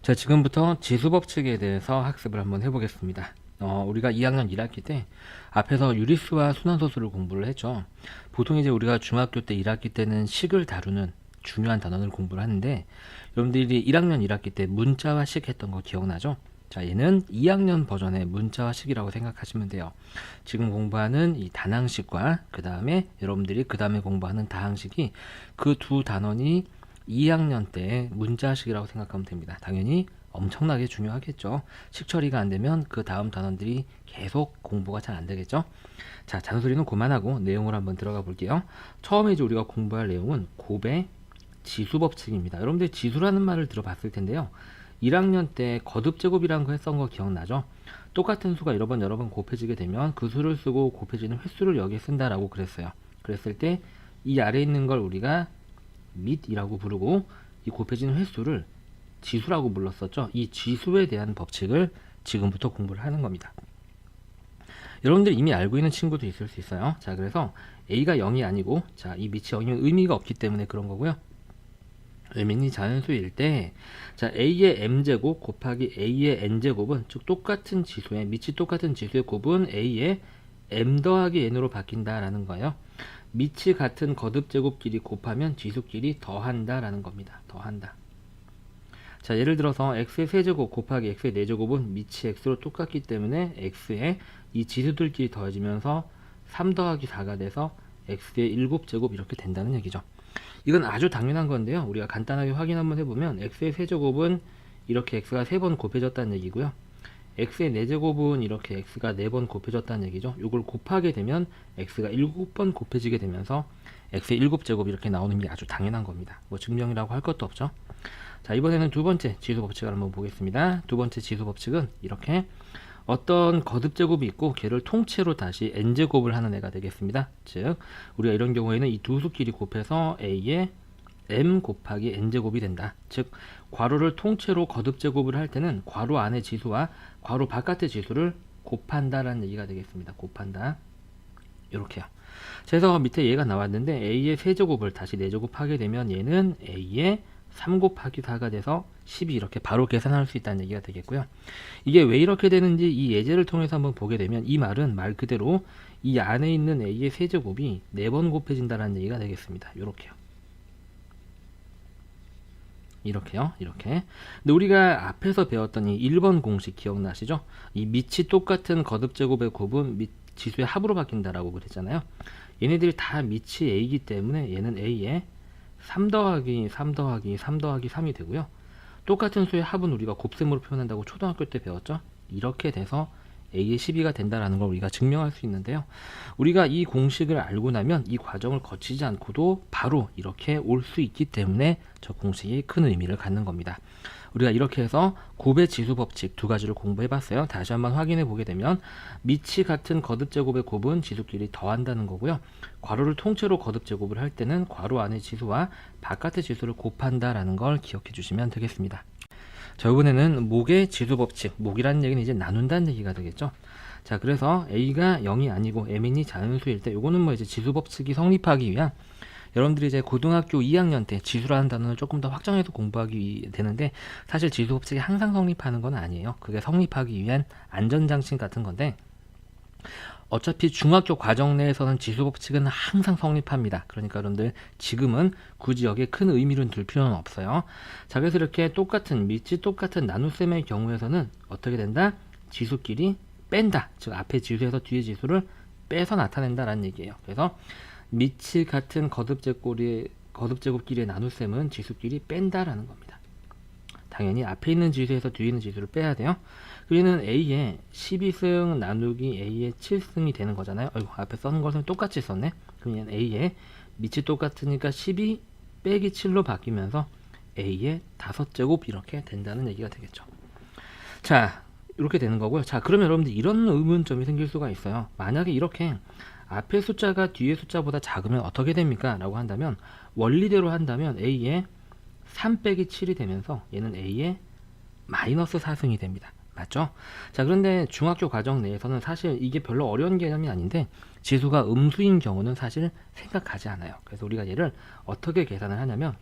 자, 지금부터 지수법칙에 대해서 학습을 한번 해보겠습니다. 우리가 2학년 1학기 때 앞에서 유리수와 순환소수를 공부를 했죠. 보통 이제 우리가 중학교 때 1학기 때는 식을 다루는 중요한 단원을 공부를 하는데, 여러분들이 1학년 1학기 때 문자와 식 했던 거 기억나죠? 자, 얘는 2학년 버전의 문자와 식이라고 생각하시면 돼요. 지금 공부하는 이 단항식과 그 다음에 여러분들이 그 다음에 공부하는 다항식이, 그 두 단원이 2학년 때 문자식이라고 생각하면 됩니다. 당연히 엄청나게 중요하겠죠. 식 처리가 안 되면 그 다음 단원들이 계속 공부가 잘 안 되겠죠. 자, 잔소리는 그만하고 내용을 한번 들어가 볼게요. 처음에 이제 우리가 공부할 내용은 곱의 지수법칙입니다. 여러분들 지수라는 말을 들어봤을 텐데요. 1학년 때 거듭제곱이라는 거 했던 거 기억나죠? 똑같은 수가 여러 번 곱해지게 되면 그 수를 쓰고 곱해지는 횟수를 여기에 쓴다라고 그랬어요. 그랬을 때 이 아래에 있는 걸 우리가 밑이라고 부르고, 이 곱해지는 횟수를 지수라고 불렀었죠. 이 지수에 대한 법칙을 지금부터 공부를 하는 겁니다. 여러분들이 이미 알고 있는 친구도 있을 수 있어요. 자, 그래서 a가 0이 아니고, 자, 이 밑이 0이면 의미가 없기 때문에 그런 거고요. 의미는 자연수일 때, 자, a의 m제곱 곱하기 a의 n제곱은, 즉 똑같은 지수의 밑이 똑같은 지수의 곱은 a의 m 더하기 n으로 바뀐다라는 거예요. 밑이 같은 거듭제곱끼리 곱하면 지수끼리 더한다라는 겁니다. 더한다. 자, 예를 들어서 x의 세제곱 곱하기 x의 4제곱은 밑이 x로 똑같기 때문에 x의 이 지수들끼리 더해지면서 3 더하기 4가 돼서 x의 7제곱 이렇게 된다는 얘기죠. 이건 아주 당연한 건데요. 우리가 간단하게 확인 한번 해보면 x의 세제곱은 이렇게 x가 3번 곱해졌다는 얘기고요. x의 4제곱은 이렇게 x가 4번 곱해졌다는 얘기죠. 이걸 곱하게 되면 x가 7번 곱해지게 되면서 x의 7제곱 이렇게 나오는 게 아주 당연한 겁니다. 뭐 증명이라고 할 것도 없죠. 자, 이번에는 두 번째 지수 법칙을 한번 보겠습니다. 두 번째 지수 법칙은 이렇게 어떤 거듭제곱이 있고 걔를 통째로 다시 n제곱을 하는 애가 되겠습니다. 즉 우리가 이런 경우에는 이 두 수끼리 곱해서 a의 m 곱하기 n제곱이 된다. 즉 괄호를 통째로 거듭제곱을 할 때는 괄호 안의 지수와 괄호 바깥의 지수를 곱한다라는 얘기가 되겠습니다. 곱한다. 이렇게요. 그래서 밑에 얘가 나왔는데 a의 세제곱을 다시 4제곱 하게 되면 얘는 a의 3 곱하기 4가 돼서 10이 이렇게 바로 계산할 수 있다는 얘기가 되겠고요. 이게 왜 이렇게 되는지 이 예제를 통해서 한번 보게 되면, 이 말은 말 그대로 이 안에 있는 a의 세제곱이 4번 곱해진다는 얘기가 되겠습니다. 이렇게요. 이렇게요. 이렇게. 근데 우리가 앞에서 배웠던 이 1번 공식 기억나시죠? 이 밑이 똑같은 거듭제곱의 곱은 밑 지수의 합으로 바뀐다라고 그랬잖아요. 얘네들이 다 밑이 a이기 때문에 얘는 a의 3 더하기 3 더하기 3 더하기 3이 되고요. 똑같은 수의 합은 우리가 곱셈으로 표현한다고 초등학교 때 배웠죠. 이렇게 돼서 a의 12가 된다라는 걸 우리가 증명할 수 있는데요. 우리가 이 공식을 알고 나면 이 과정을 거치지 않고도 바로 이렇게 올 수 있기 때문에 저 공식이 큰 의미를 갖는 겁니다. 우리가 이렇게 해서 곱의 지수 법칙 두 가지를 공부해 봤어요. 다시 한번 확인해 보게 되면 밑이 같은 거듭제곱의 곱은 지수끼리 더한다는 거고요. 괄호를 통째로 거듭제곱을 할 때는 괄호 안의 지수와 바깥의 지수를 곱한다라는 걸 기억해 주시면 되겠습니다. 자, 이번에는 목의 지수 법칙, 목이라는 얘기는 이제 나눈다는 얘기가 되겠죠. 자, 그래서 a가 0이 아니고 m이 자연수일 때, 요거는 뭐 이제 지수 법칙이 성립하기 위한, 여러분들이 이제 고등학교 2학년 때 지수라는 단어를 조금 더 확장해서 공부하기 되는데, 사실 지수 법칙이 항상 성립하는 건 아니에요. 그게 성립하기 위한 안전장치 같은 건데, 어차피 중학교 과정 내에서는 지수 법칙은 항상 성립합니다. 그러니까 여러분들 지금은 굳이 여기에 큰 의미를 둘 필요는 없어요. 자, 그래서 이렇게 똑같은 밑이 똑같은 나눗셈의 경우에서는 어떻게 된다? 지수끼리 뺀다. 즉 앞에 지수에서 뒤에 지수를 빼서 나타낸다라는 얘기예요. 그래서 밑이 같은 거듭제곱끼리의 나눗셈은 지수끼리 뺀다라는 겁니다. 당연히 앞에 있는 지수에서 뒤에 있는 지수를 빼야 돼요. 그러면 a의 12승 나누기 a의 7승이 되는 거잖아요. 어이구, 앞에 써는 것은 똑같이 썼네. 그러면 a의 밑이 똑같으니까 12 빼기 7로 바뀌면서 a의 5제곱 이렇게 된다는 얘기가 되겠죠. 자, 이렇게 되는 거고요. 자, 그러면 여러분들 이런 의문점이 생길 수가 있어요. 만약에 이렇게 앞에 숫자가 뒤에 숫자보다 작으면 어떻게 됩니까? 라고 한다면, 원리대로 한다면 a의 3 빼기 7이 되면서 얘는 a의 마이너스 4승이 됩니다. 맞죠? 자, 그런데 중학교 과정 내에서는 사실 이게 별로 어려운 개념이 아닌데, 지수가 음수인 경우는 사실 생각하지 않아요. 그래서 우리가 얘를 어떻게 계산을 하냐면,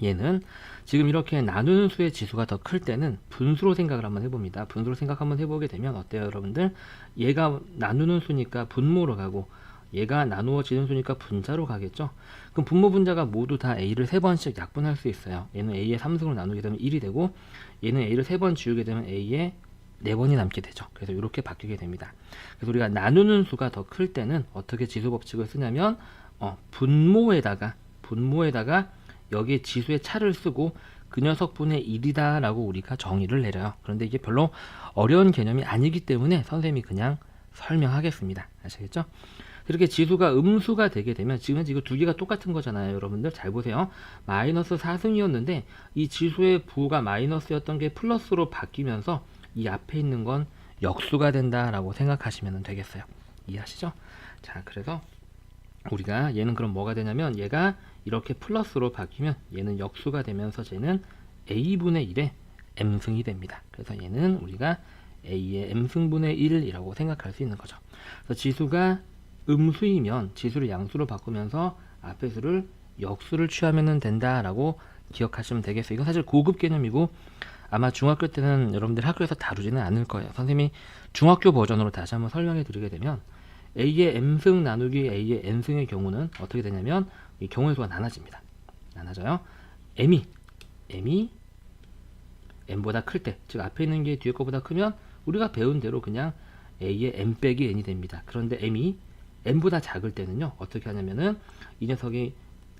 얘는 지금 이렇게 나누는 수의 지수가 더 클 때는 분수로 생각을 한번 해봅니다. 분수로 생각 한번 해보게 되면 어때요, 여러분들? 얘가 나누는 수니까 분모로 가고 얘가 나누어지는 수니까 분자로 가겠죠? 그럼 분모 분자가 모두 다 A를 3번씩 약분할 수 있어요. 얘는 A의 3승으로 나누게 되면 1이 되고 얘는 A를 3번 지우게 되면 A의 4번이 남게 되죠. 그래서 이렇게 바뀌게 됩니다. 그래서 우리가 나누는 수가 더 클 때는 어떻게 지수 법칙을 쓰냐면 분모에다가 여기에 지수의 차를 쓰고 그 녀석분의 1이다 라고 우리가 정의를 내려요. 그런데 이게 별로 어려운 개념이 아니기 때문에 선생님이 그냥 설명하겠습니다. 아시겠죠? 이렇게 지수가 음수가 되게 되면 지금 이거 두 개가 똑같은 거잖아요. 여러분들 잘 보세요. 마이너스 4승이었는데 이 지수의 부가 마이너스였던 게 플러스로 바뀌면서 이 앞에 있는 건 역수가 된다라고 생각하시면 되겠어요. 이해하시죠? 자, 그래서 우리가 얘는 그럼 뭐가 되냐면 얘가 이렇게 플러스로 바뀌면 얘는 역수가 되면서 쟤는 a분의 1의 m승이 됩니다. 그래서 얘는 우리가 a의 m승분의 1이라고 생각할 수 있는 거죠. 그래서 지수가 음수이면 지수를 양수로 바꾸면서 앞에 수를 역수를 취하면 된다라고 기억하시면 되겠어요. 이건 사실 고급 개념이고 아마 중학교 때는 여러분들 학교에서 다루지는 않을 거예요. 선생님이 중학교 버전으로 다시 한번 설명해 드리게 되면 A의 M승 나누기 A의 N승의 경우는 어떻게 되냐면 이 경우의 수가 나눠집니다. 나눠져요. M이 M보다 클 때, 즉 앞에 있는 게 뒤에 거보다 크면 우리가 배운 대로 그냥 A의 M 빼기 N이 됩니다. 그런데 M이 M보다 작을 때는요. 어떻게 하냐면은 이 녀석이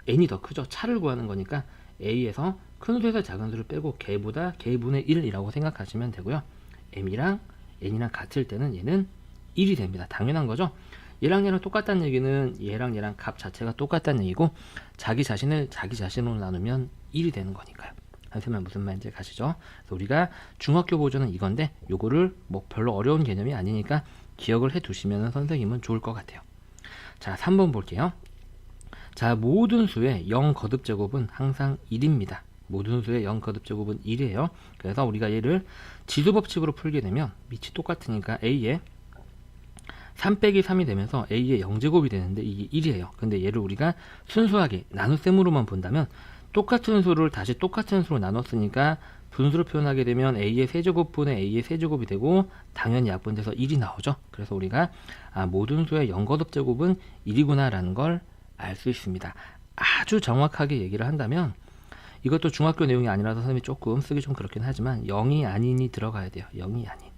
N이 더 크죠. 차를 구하는 거니까 A에서 큰 수에서 작은 수를 빼고 걔보다 걔분의 1이라고 생각하시면 되고요. M이랑 N이랑 같을 때는 얘는 1이 됩니다. 당연한 거죠. 얘랑 얘랑 똑같다는 얘기는 얘랑 얘랑 값 자체가 똑같다는 얘기고 자기 자신을 자기 자신으로 나누면 1이 되는 거니까요. 선생님 무슨 말인지 가시죠? 그래서 우리가 중학교 버전은 이건데 요거를 뭐 별로 어려운 개념이 아니니까 기억을 해 두시면 선생님은 좋을 것 같아요. 자, 3번 볼게요. 자, 모든 수의 0 거듭 제곱은 항상 1입니다. 모든 수의 0 거듭 제곱은 1이에요. 그래서 우리가 얘를 지수 법칙으로 풀게 되면 밑이 똑같으니까 A의 3 빼기 3이 되면서 A의 0제곱이 되는데 이게 1이에요. 근데 얘를 우리가 순수하게 나눗셈으로만 본다면 똑같은 수를 다시 똑같은 수로 나눴으니까 분수로 표현하게 되면 A의 세제곱분의 A의 세제곱이 되고 당연히 약분돼서 1이 나오죠. 그래서 우리가 모든 수의 0거듭 제곱은 1이구나 라는 걸 알 수 있습니다. 아주 정확하게 얘기를 한다면 이것도 중학교 내용이 아니라서 선생님이 조금 쓰기 좀 그렇긴 하지만 0이 아닌이 들어가야 돼요. 0이 아닌.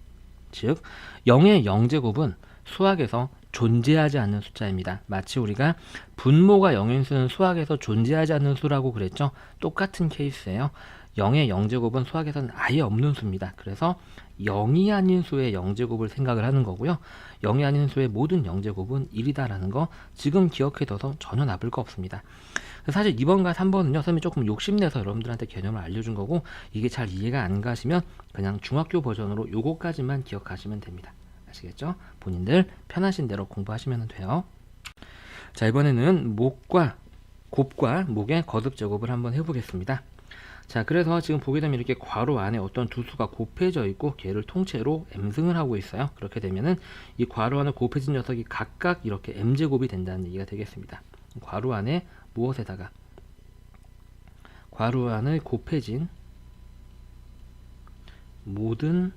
즉 0의 0제곱은 수학에서 존재하지 않는 숫자입니다. 마치 우리가 분모가 0인 수는 수학에서 존재하지 않는 수라고 그랬죠. 똑같은 케이스예요. 0의 0제곱은 수학에서는 아예 없는 수입니다. 그래서 0이 아닌 수의 0제곱을 생각을 하는 거고요. 0이 아닌 수의 모든 0제곱은 1이다라는 거 지금 기억해둬서 전혀 나쁠 거 없습니다. 사실 2번과 3번은요. 선생님이 조금 욕심내서 여러분들한테 개념을 알려준 거고 이게 잘 이해가 안 가시면 그냥 중학교 버전으로 요거까지만 기억하시면 됩니다. 아시겠죠? 본인들 편하신 대로 공부하시면 돼요. 자, 이번에는 곱과 목의 거듭 제곱을 한번 해보겠습니다. 자, 그래서 지금 보게 되면 이렇게 괄호 안에 어떤 두 수가 곱해져 있고 걔를 통째로 m승을 하고 있어요. 그렇게 되면은 이 괄호 안에 곱해진 녀석이 각각 이렇게 m제곱이 된다는 얘기가 되겠습니다. 괄호 안에 무엇에다가 괄호 안에 곱해진 모든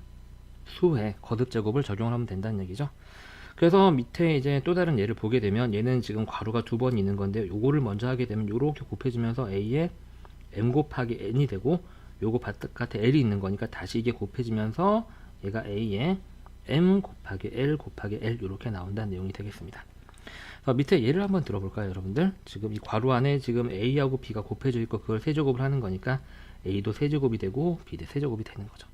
수의 거듭 제곱을 적용을 하면 된다는 얘기죠. 그래서 밑에 이제 또 다른 예를 보게 되면 얘는 지금 괄호가 두 번 있는 건데 요거를 먼저 하게 되면 요렇게 곱해지면서 A의 M 곱하기 N이 되고 요거 바깥에 L이 있는 거니까 다시 이게 곱해지면서 얘가 A의 M 곱하기 L 곱하기 L 이렇게 나온다는 내용이 되겠습니다. 밑에 예를 한번 들어볼까요, 여러분들? 지금 이 괄호 안에 지금 A하고 B가 곱해져 있고 그걸 세제곱을 하는 거니까 A도 세제곱이 되고 B도 세제곱이 되는 거죠.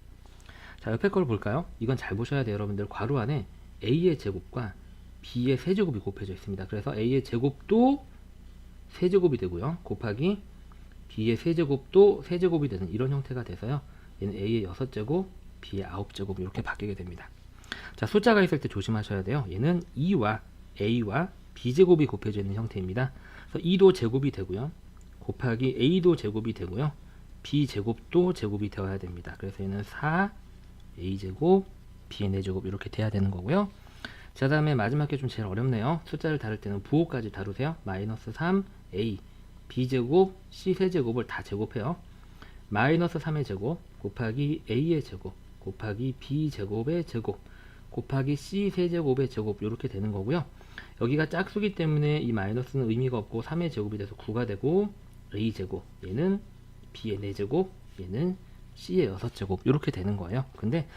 자, 옆에 걸 볼까요? 이건 잘 보셔야 돼요, 여러분들. 괄호 안에 A의 제곱과 B의 세제곱이 곱해져 있습니다. 그래서 A의 제곱도 세제곱이 되고요. 곱하기 B의 세제곱도 세제곱이 되는 이런 형태가 돼서요. 얘는 A의 6제곱, B의 9제곱 이렇게 바뀌게 됩니다. 자, 숫자가 있을 때 조심하셔야 돼요. 얘는 A와 B제곱이 곱해져 있는 형태입니다. 그래서 2도 제곱이 되고요. 곱하기 A도 제곱이 되고요. B제곱도 제곱이 되어야 됩니다. 그래서 얘는 4A제곱, B의 4제곱 이렇게 돼야 되는 거고요. 자, 다음에 마지막 게 좀 제일 어렵네요. 숫자를 다룰 때는 부호까지 다루세요. 마이너스 3A b제곱 c세제곱을 다 제곱해요. 마이너스 3의 제곱 곱하기 a의 제곱 곱하기 b제곱의 제곱 곱하기 c세제곱의 제곱 이렇게 되는 거고요. 여기가 짝수기 때문에 이 마이너스는 의미가 없고 3의 제곱이 돼서 9가 되고 a제곱 얘는 b의 4제곱 얘는 c의 6제곱 이렇게 되는 거예요. 근데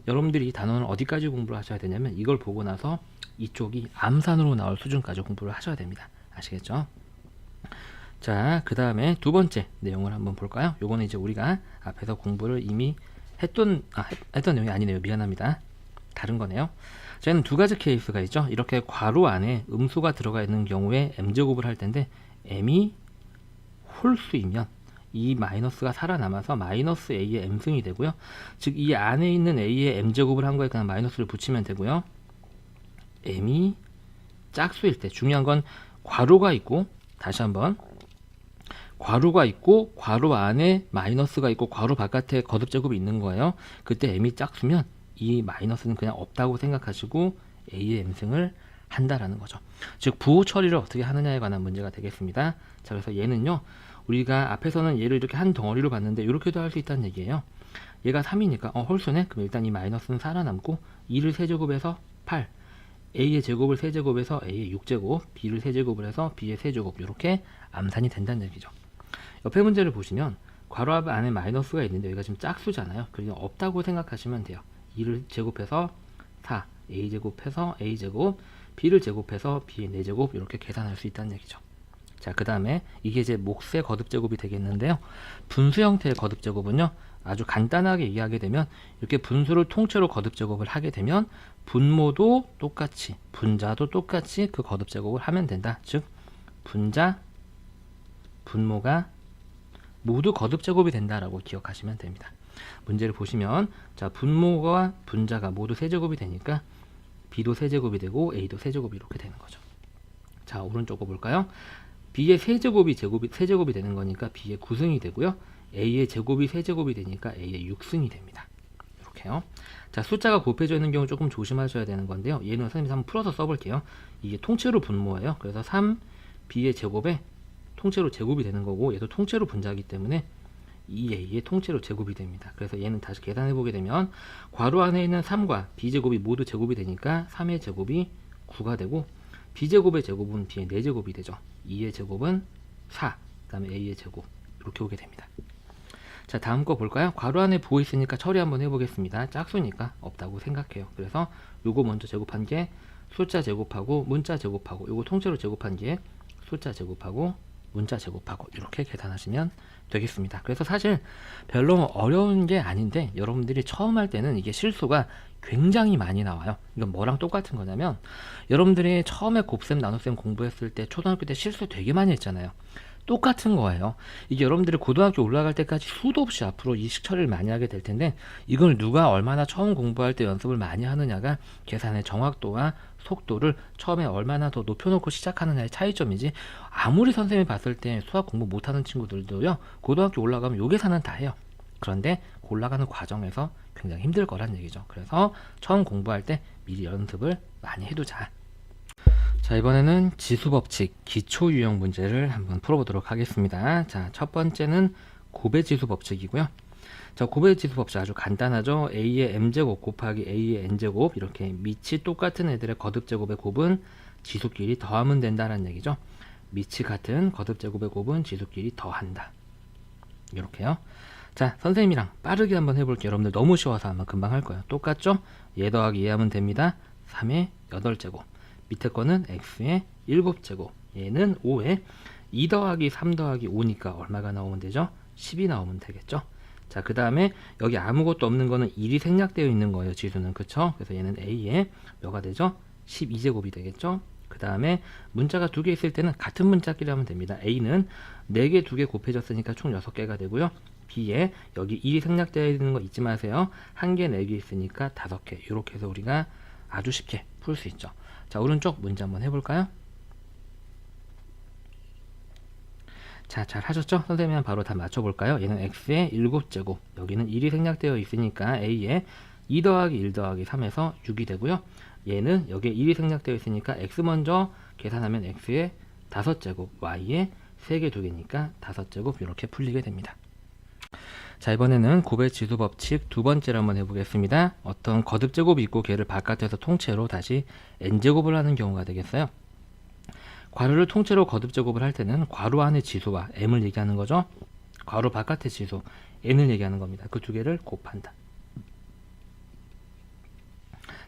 여러분들이 이 단원을 어디까지 공부를 하셔야 되냐면 이걸 보고 나서 이쪽이 암산으로 나올 수준까지 공부를 하셔야 됩니다. 아시겠죠? 자, 그 다음에 두 번째 내용을 한번 볼까요? 요거는 이제 우리가 앞에서 공부를 이미 했던 내용이 아니네요. 미안합니다. 다른 거네요. 저희는 두 가지 케이스가 있죠. 이렇게 괄호 안에 음수가 들어가 있는 경우에 m제곱을 할 텐데 m이 홀수이면 이 마이너스가 살아남아서 마이너스 a의 m승이 되고요. 즉 이 안에 있는 a의 m제곱을 한 거에 그냥 마이너스를 붙이면 되고요. m이 짝수일 때 중요한 건 괄호가 있고 다시 한번 괄호가 있고 괄호 안에 마이너스가 있고 괄호 바깥에 거듭제곱이 있는 거예요. 그때 m이 짝수면 이 마이너스는 그냥 없다고 생각하시고 a의 m승을 한다라는 거죠. 즉 부호 처리를 어떻게 하느냐에 관한 문제가 되겠습니다. 자, 그래서 얘는요. 우리가 앞에서는 얘를 이렇게 한 덩어리로 봤는데 이렇게도 할 수 있다는 얘기예요. 얘가 3이니까 홀수네. 그럼 일단 이 마이너스는 살아남고 2를 세제곱해서 8 a의 제곱을 세제곱해서 a의 6제곱 b를 세제곱을 해서 b의 세제곱 이렇게 암산이 된다는 얘기죠. 옆에 문제를 보시면 괄호 안에 마이너스가 있는데 여기가 지금 짝수잖아요. 그래서 없다고 생각하시면 돼요. 2를 제곱해서 4 a제곱해서 a제곱 b를 제곱해서 b의 4제곱 이렇게 계산할 수 있다는 얘기죠. 자, 그 다음에 이게 이제 몫의 거듭제곱이 되겠는데요. 분수 형태의 거듭제곱은요. 아주 간단하게 이해하게 되면 이렇게 분수를 통째로 거듭제곱을 하게 되면 분모도 똑같이 분자도 똑같이 그 거듭제곱을 하면 된다. 즉 분자 분모가 모두 거듭제곱이 된다라고 기억하시면 됩니다. 문제를 보시면 자 분모가 분자가 모두 세제곱이 되니까 b도 세제곱이 되고 a도 세제곱이 이렇게 되는 거죠. 자, 오른쪽 거 볼까요? b의 세제곱이 세제곱이 되는 거니까 b의 9승이 되고요. a의 제곱이 세제곱이 되니까 a의 6승이 됩니다. 이렇게요. 자, 숫자가 곱해져 있는 경우 조금 조심하셔야 되는 건데요. 얘는 선생님이 한번 풀어서 써볼게요. 이게 통째로 분모예요. 그래서 3 b의 제곱에 통째로 제곱이 되는 거고 얘도 통째로 분자이기 때문에 2a의 통째로 제곱이 됩니다. 그래서 얘는 다시 계산해 보게 되면 괄호 안에 있는 3과 b제곱이 모두 제곱이 되니까 3의 제곱이 9가 되고 b제곱의 제곱은 b의 4제곱이 되죠. 2의 제곱은 4, 그 다음에 a의 제곱 이렇게 오게 됩니다. 자, 다음 거 볼까요? 괄호 안에 부호 있으니까 처리 한번 해보겠습니다. 짝수니까 없다고 생각해요. 그래서 요거 먼저 제곱한 게 숫자 제곱하고 문자 제곱하고 요거 통째로 제곱한 게 숫자 제곱하고 문자 제곱하고 이렇게 계산하시면 되겠습니다. 그래서 사실 별로 어려운 게 아닌데 여러분들이 처음 할 때는 이게 실수가 굉장히 많이 나와요. 이건 뭐랑 똑같은 거냐면 여러분들이 처음에 곱셈 나눗셈 공부했을 때 초등학교 때 실수 되게 많이 했잖아요. 똑같은 거예요. 이게 여러분들이 고등학교 올라갈 때까지 수도 없이 앞으로 이식 처리를 많이 하게 될 텐데 이걸 누가 얼마나 처음 공부할 때 연습을 많이 하느냐가 계산의 정확도와 속도를 처음에 얼마나 더 높여놓고 시작하느냐의 차이점이지 아무리 선생님이 봤을 때 수학 공부 못하는 친구들도요 고등학교 올라가면 요 계산은 다 해요. 그런데 올라가는 과정에서 굉장히 힘들 거란 얘기죠. 그래서 처음 공부할 때 미리 연습을 많이 해두자. 자, 이번에는 지수법칙 기초 유형 문제를 한번 풀어보도록 하겠습니다. 자, 첫 번째는 곱의 지수법칙이고요. 자, 곱의 지수법칙 아주 간단하죠. a의 m제곱 곱하기 a의 n제곱 이렇게 밑이 똑같은 애들의 거듭제곱의 곱은 지수끼리 더하면 된다는 얘기죠. 밑이 같은 거듭제곱의 곱은 지수끼리 더한다. 이렇게요. 자, 선생님이랑 빠르게 한번 해볼게요. 여러분들 너무 쉬워서 한번 금방 할 거예요. 똑같죠? 얘 더하기 얘 하면 됩니다. 3의 8제곱 밑에 거는 x의 7제곱 얘는 5에 2 더하기 3 더하기 5니까 얼마가 나오면 되죠? 10이 나오면 되겠죠? 자, 그 다음에 여기 아무것도 없는 거는 1이 생략되어 있는 거예요. 지수는. 그쵸? 그래서 얘는 a의 몇가 되죠? 12제곱이 되겠죠? 그 다음에 문자가 2개 있을 때는 같은 문자끼리 하면 됩니다. a는 4개 2개 곱해졌으니까 총 6개가 되고요. b에 여기 1이 생략되어 있는 거 잊지 마세요. 1개 4개 있으니까 5개 이렇게 해서 우리가 아주 쉽게 풀 수 있죠. 자, 오른쪽 문제 한번 해볼까요? 자, 잘 하셨죠? 선생님이 바로 다 맞춰볼까요? 얘는 x의 7제곱 여기는 1이 생략되어 있으니까 a의 2 더하기 1 더하기 3에서 6이 되고요. 얘는 여기에 1이 생략되어 있으니까 x 먼저 계산하면 x의 5제곱 y의 3개 2개니까 5제곱 이렇게 풀리게 됩니다. 자, 이번에는 곱의 지수 법칙 두 번째를 한번 해보겠습니다. 어떤 거듭 제곱이 있고 걔를 바깥에서 통째로 다시 n제곱을 하는 경우가 되겠어요. 괄호를 통째로 거듭 제곱을 할 때는 괄호 안의 지수와 m을 얘기하는 거죠. 괄호 바깥의 지수 n을 얘기하는 겁니다. 그 두 개를 곱한다.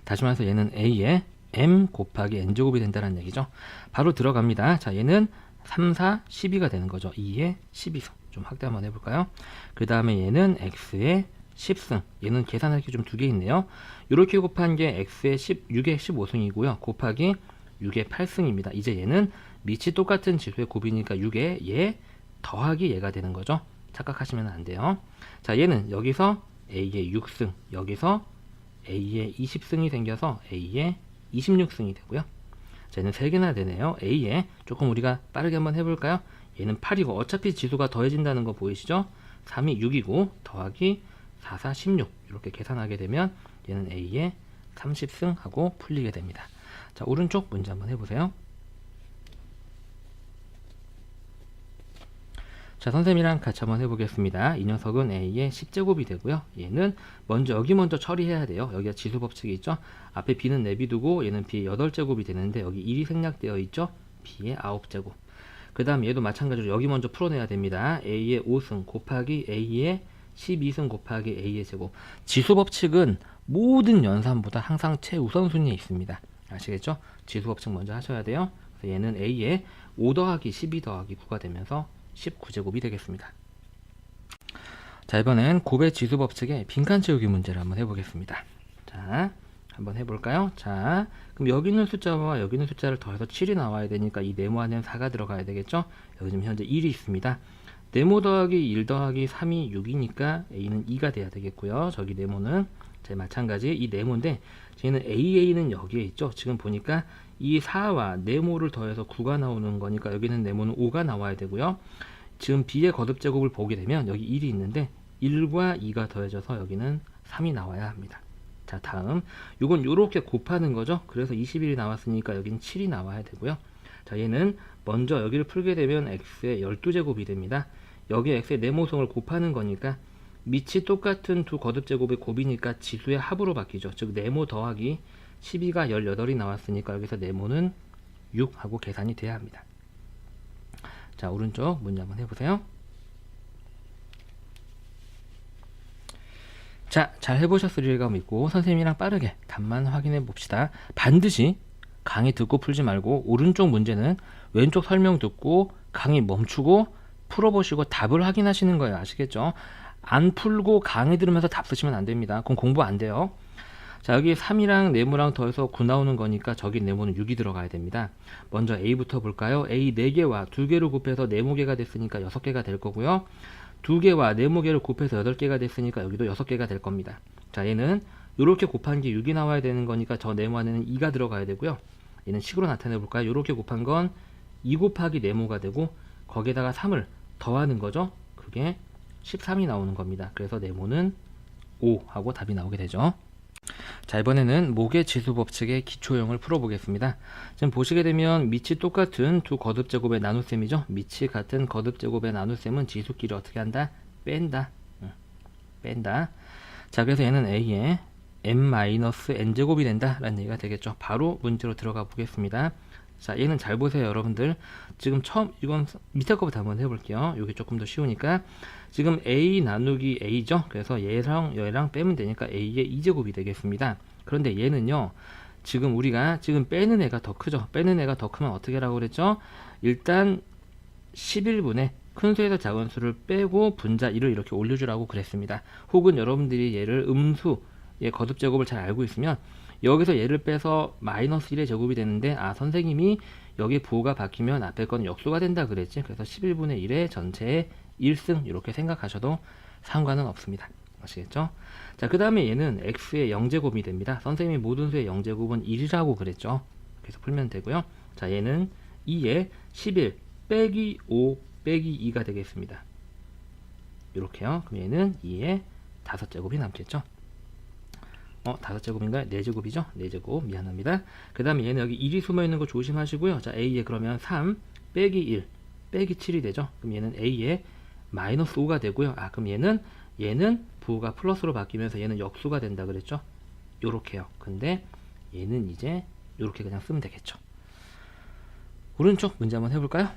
다시 말해서 얘는 a의 m 곱하기 n제곱이 된다는 얘기죠. 바로 들어갑니다. 자, 얘는 3, 4, 12가 되는 거죠. 2의 12승. 좀 확대 한번 해볼까요? 그 다음에 얘는 x의 10승. 얘는 계산할 게 좀 두 개 있네요. 이렇게 곱한 게 x의 6의 15승이고요. 곱하기 6의 8승입니다. 이제 얘는 밑이 똑같은 지수의 곱이니까 6의 얘 더하기 얘가 되는 거죠. 착각하시면 안 돼요. 자, 얘는 여기서 a의 6승, 여기서 a의 20승이 생겨서 a의 26승이 되고요. 자, 얘는 3개나 되네요. a의 조금 우리가 빠르게 한번 해볼까요? 얘는 8이고 어차피 지수가 더해진다는 거 보이시죠? 3이 6이고 더하기 4, 4, 16 이렇게 계산하게 되면 얘는 a의 30승 하고 풀리게 됩니다. 자, 오른쪽 문제 한번 해보세요. 자, 선생님이랑 같이 한번 해보겠습니다. 이 녀석은 a의 10제곱이 되고요. 얘는 여기 먼저 처리해야 돼요. 여기가 지수 법칙이 있죠. 앞에 b는 내비두고 얘는 b의 8제곱이 되는데 여기 1이 생략되어 있죠. b의 9제곱. 그 다음 얘도 마찬가지로 여기 먼저 풀어내야 됩니다. a의 5승 곱하기 a의 12승 곱하기 a의 제곱. 지수 법칙은 모든 연산보다 항상 최우선순위에 있습니다. 아시겠죠? 지수 법칙 먼저 하셔야 돼요. 그래서 얘는 a의 5 더하기 12 더하기 9가 되면서 19제곱이 되겠습니다. 자, 이번엔 곱의 지수 법칙의 빈칸 채우기 문제를 한번 해보겠습니다. 자, 한번 해볼까요? 자, 그럼 여기 있는 숫자와 여기 있는 숫자를 더해서 7이 나와야 되니까 이 네모 안에는 4가 들어가야 되겠죠? 여기 지금 현재 1이 있습니다. 네모 더하기 1 더하기 3이 6이니까 a는 2가 돼야 되겠고요. 저기 네모는 마찬가지 이 네모인데 쟤는 AA는 여기에 있죠. 지금 보니까 이 4와 네모를 더해서 9가 나오는 거니까 여기는 네모는 5가 나와야 되고요. 지금 B의 거듭 제곱을 보게 되면 여기 1이 있는데 1과 2가 더해져서 여기는 3이 나와야 합니다. 자, 다음 이건 이렇게 곱하는 거죠. 그래서 21이 나왔으니까 여기는 7이 나와야 되고요. 자, 얘는 먼저 여기를 풀게 되면 x의 12제곱이 됩니다. 여기 x의 네모성을 곱하는 거니까 밑이 똑같은 두 거듭 제곱의 곱이니까 지수의 합으로 바뀌죠. 즉 네모 더하기 12가 18이 나왔으니까 여기서 네모는 6 하고 계산이 돼야 합니다. 자, 오른쪽 문제 한번 해보세요. 자, 잘 해보셨으리라 믿고 선생님이랑 빠르게 답만 확인해 봅시다. 반드시 강의 듣고 풀지 말고 오른쪽 문제는 왼쪽 설명 듣고 강의 멈추고 풀어보시고 답을 확인하시는 거예요. 아시겠죠? 안 풀고 강의 들으면서 답 쓰시면 안 됩니다. 그럼 공부 안 돼요. 자, 여기 3이랑 네모랑 더해서 9 나오는 거니까 저기 네모는 6이 들어가야 됩니다. 먼저 A부터 볼까요? A 4개와 2개를 곱해서 네모개가 됐으니까 6개가 될 거고요. 2개와 네모개를 곱해서 8개가 됐으니까 여기도 6개가 될 겁니다. 자, 얘는 이렇게 곱한 게 6이 나와야 되는 거니까 저 네모 안에는 2가 들어가야 되고요. 얘는 식으로 나타내 볼까요? 이렇게 곱한 건 2 곱하기 네모가 되고 거기에다가 3을 더하는 거죠. 그게 13이 나오는 겁니다. 그래서 네모는 5 하고 답이 나오게 되죠. 자, 이번에는 목의 지수 법칙의 기초형을 풀어보겠습니다. 지금 보시게 되면 밑이 똑같은 두 거듭 제곱의 나눗셈이죠. 밑이 같은 거듭 제곱의 나눗셈은 지수끼리 어떻게 한다? 뺀다. 뺀다. 자, 그래서 얘는 a의 m-n제곱이 된다 라는 얘기가 되겠죠. 바로 문제로 들어가 보겠습니다. 자, 얘는 잘 보세요, 여러분들. 지금 처음 이건 밑에 거부터 한번 해볼게요. 이게 조금 더 쉬우니까 지금 a 나누기 a죠. 그래서 얘랑 빼면 되니까 a의 2제곱이 되겠습니다. 그런데 얘는요, 지금 우리가 지금 빼는 애가 더 크죠. 빼는 애가 더 크면 어떻게 하라고 그랬죠? 일단 11분의 큰 수에서 작은 수를 빼고 분자 1을 이렇게 올려주라고 그랬습니다. 혹은 여러분들이 얘를 음수, 얘 거듭 제곱을 잘 알고 있으면 여기서 얘를 빼서 마이너스 1의 제곱이 되는데, 아, 선생님이 여기 부호가 바뀌면 앞에 건 역수가 된다 그랬지. 그래서 11분의 1의 전체의 1승 이렇게 생각하셔도 상관은 없습니다. 아시겠죠? 자, 그 다음에 얘는 x의 0제곱이 됩니다. 선생님이 모든 수의 0제곱은 1이라고 그랬죠. 그래서 풀면 되고요. 자, 얘는 2의 11 빼기 5 빼기 2가 되겠습니다. 이렇게요. 그럼 얘는 2의 5제곱이 남겠죠. 5제곱인가요? 4제곱이죠? 4제곱. 미안합니다. 그 다음에 얘는 여기 1이 숨어있는 거 조심하시고요. 자, a에 그러면 3 빼기 1 빼기 7이 되죠. 그럼 얘는 a의 마이너스 5가 되고요. 그럼 얘는 부호가 플러스로 바뀌면서 얘는 역수가 된다 그랬죠. 요렇게요. 근데 얘는 이제 요렇게 그냥 쓰면 되겠죠. 오른쪽 문제 한번 해볼까요?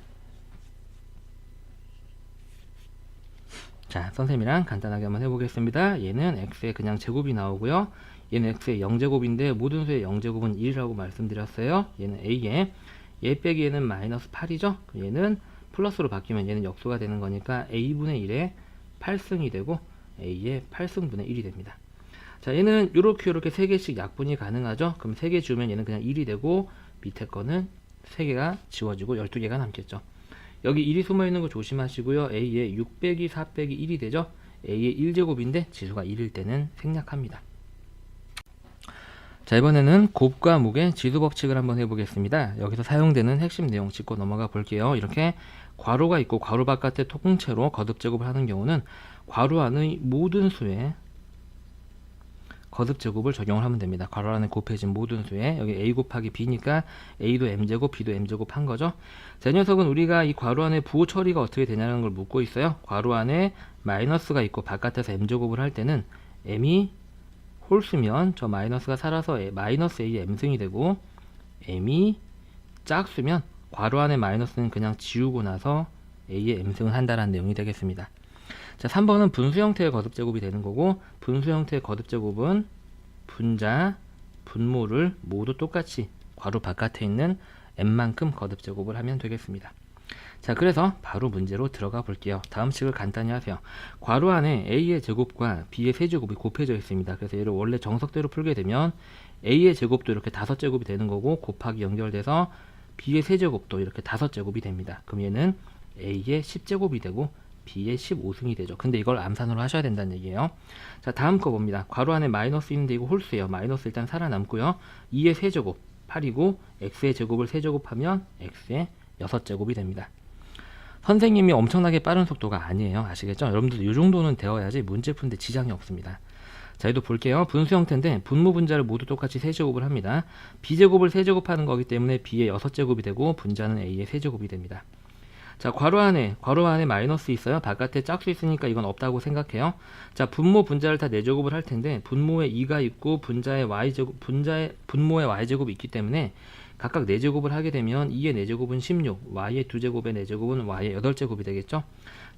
자, 선생님이랑 간단하게 한번 해보겠습니다. 얘는 x의 그냥 제곱이 나오고요. 얘는 x의 0제곱인데 모든 수의 0제곱은 1이라고 말씀드렸어요. 얘는 a에 얘 빼기 얘는 마이너스 8이죠. 얘는 플러스로 바뀌면 얘는 역수가 되는 거니까 a분의 1에 8승이 되고 a의 8승분의 1이 됩니다. 자, 얘는 요렇게 3개씩 약분이 가능하죠. 그럼 3개 주면 얘는 그냥 1이 되고 밑에 거는 3개가 지워지고 12개가 남겠죠. 여기 1이 숨어있는 거 조심하시고요. a의 6 빼기 4 빼기 1이 되죠. a의 1제곱인데 지수가 1일 때는 생략합니다. 자, 이번에는 곱과 목의 지수 법칙을 한번 해보겠습니다. 여기서 사용되는 핵심 내용 짚고 넘어가 볼게요. 이렇게 괄호가 있고 괄호 바깥에 통째로 거듭제곱을 하는 경우는 괄호 안의 모든 수에 거듭제곱을 적용을 하면 됩니다. 괄호 안에 곱해진 모든 수에 여기 a 곱하기 b니까 a도 m제곱 b도 m제곱 한 거죠. 자, 이 녀석은 우리가 이 괄호 안에 부호 처리가 어떻게 되냐는 걸 묻고 있어요. 괄호 안에 마이너스가 있고 바깥에서 m제곱을 할 때는 m이 홀수면 저 마이너스가 살아서 마이너스 a의 m승이 되고 m이 짝수면 괄호 안에 마이너스는 그냥 지우고 나서 a의 m승을 한다는 내용이 되겠습니다. 자, 3번은 분수 형태의 거듭제곱이 되는 거고 분수 형태의 거듭제곱은 분자, 분모를 모두 똑같이 괄호 바깥에 있는 m만큼 거듭제곱을 하면 되겠습니다. 자, 그래서 바로 문제로 들어가 볼게요. 다음 식을 간단히 하세요. 괄호 안에 a의 제곱과 b의 세제곱이 곱해져 있습니다. 그래서 얘를 원래 정석대로 풀게 되면 a의 제곱도 이렇게 5제곱이 되는 거고 곱하기 연결돼서 b의 세제곱도 이렇게 5제곱이 됩니다. 그럼 얘는 a의 10제곱이 되고 b의 15승이 되죠. 근데 이걸 암산으로 하셔야 된다는 얘기예요. 자, 다음 거 봅니다. 괄호 안에 마이너스 있는데 이거 홀수예요. 마이너스 일단 살아남고요. 2의 세제곱 8이고 x의 제곱을 세제곱하면 x의 6제곱이 됩니다. 선생님이 엄청나게 빠른 속도가 아니에요. 아시겠죠? 여러분들도 이 정도는 되어야지 문제 푸는데 지장이 없습니다. 자, 얘도 볼게요. 분수 형태인데 분모 분자를 모두 똑같이 세제곱을 합니다. b제곱을 세제곱하는 거기 때문에 b의 6제곱이 되고 분자는 a의 세제곱이 됩니다. 자, 괄호 안에 마이너스 있어요. 바깥에 짝수 있으니까 이건 없다고 생각해요. 자, 분모 분자를 다 4제곱을 할 텐데 분모에 2가 있고 분모에 y제곱이 있기 때문에 각각 4제곱을 하게 되면 2의 4제곱은 16, y의 2제곱의 4제곱은 y의 8제곱이 되겠죠.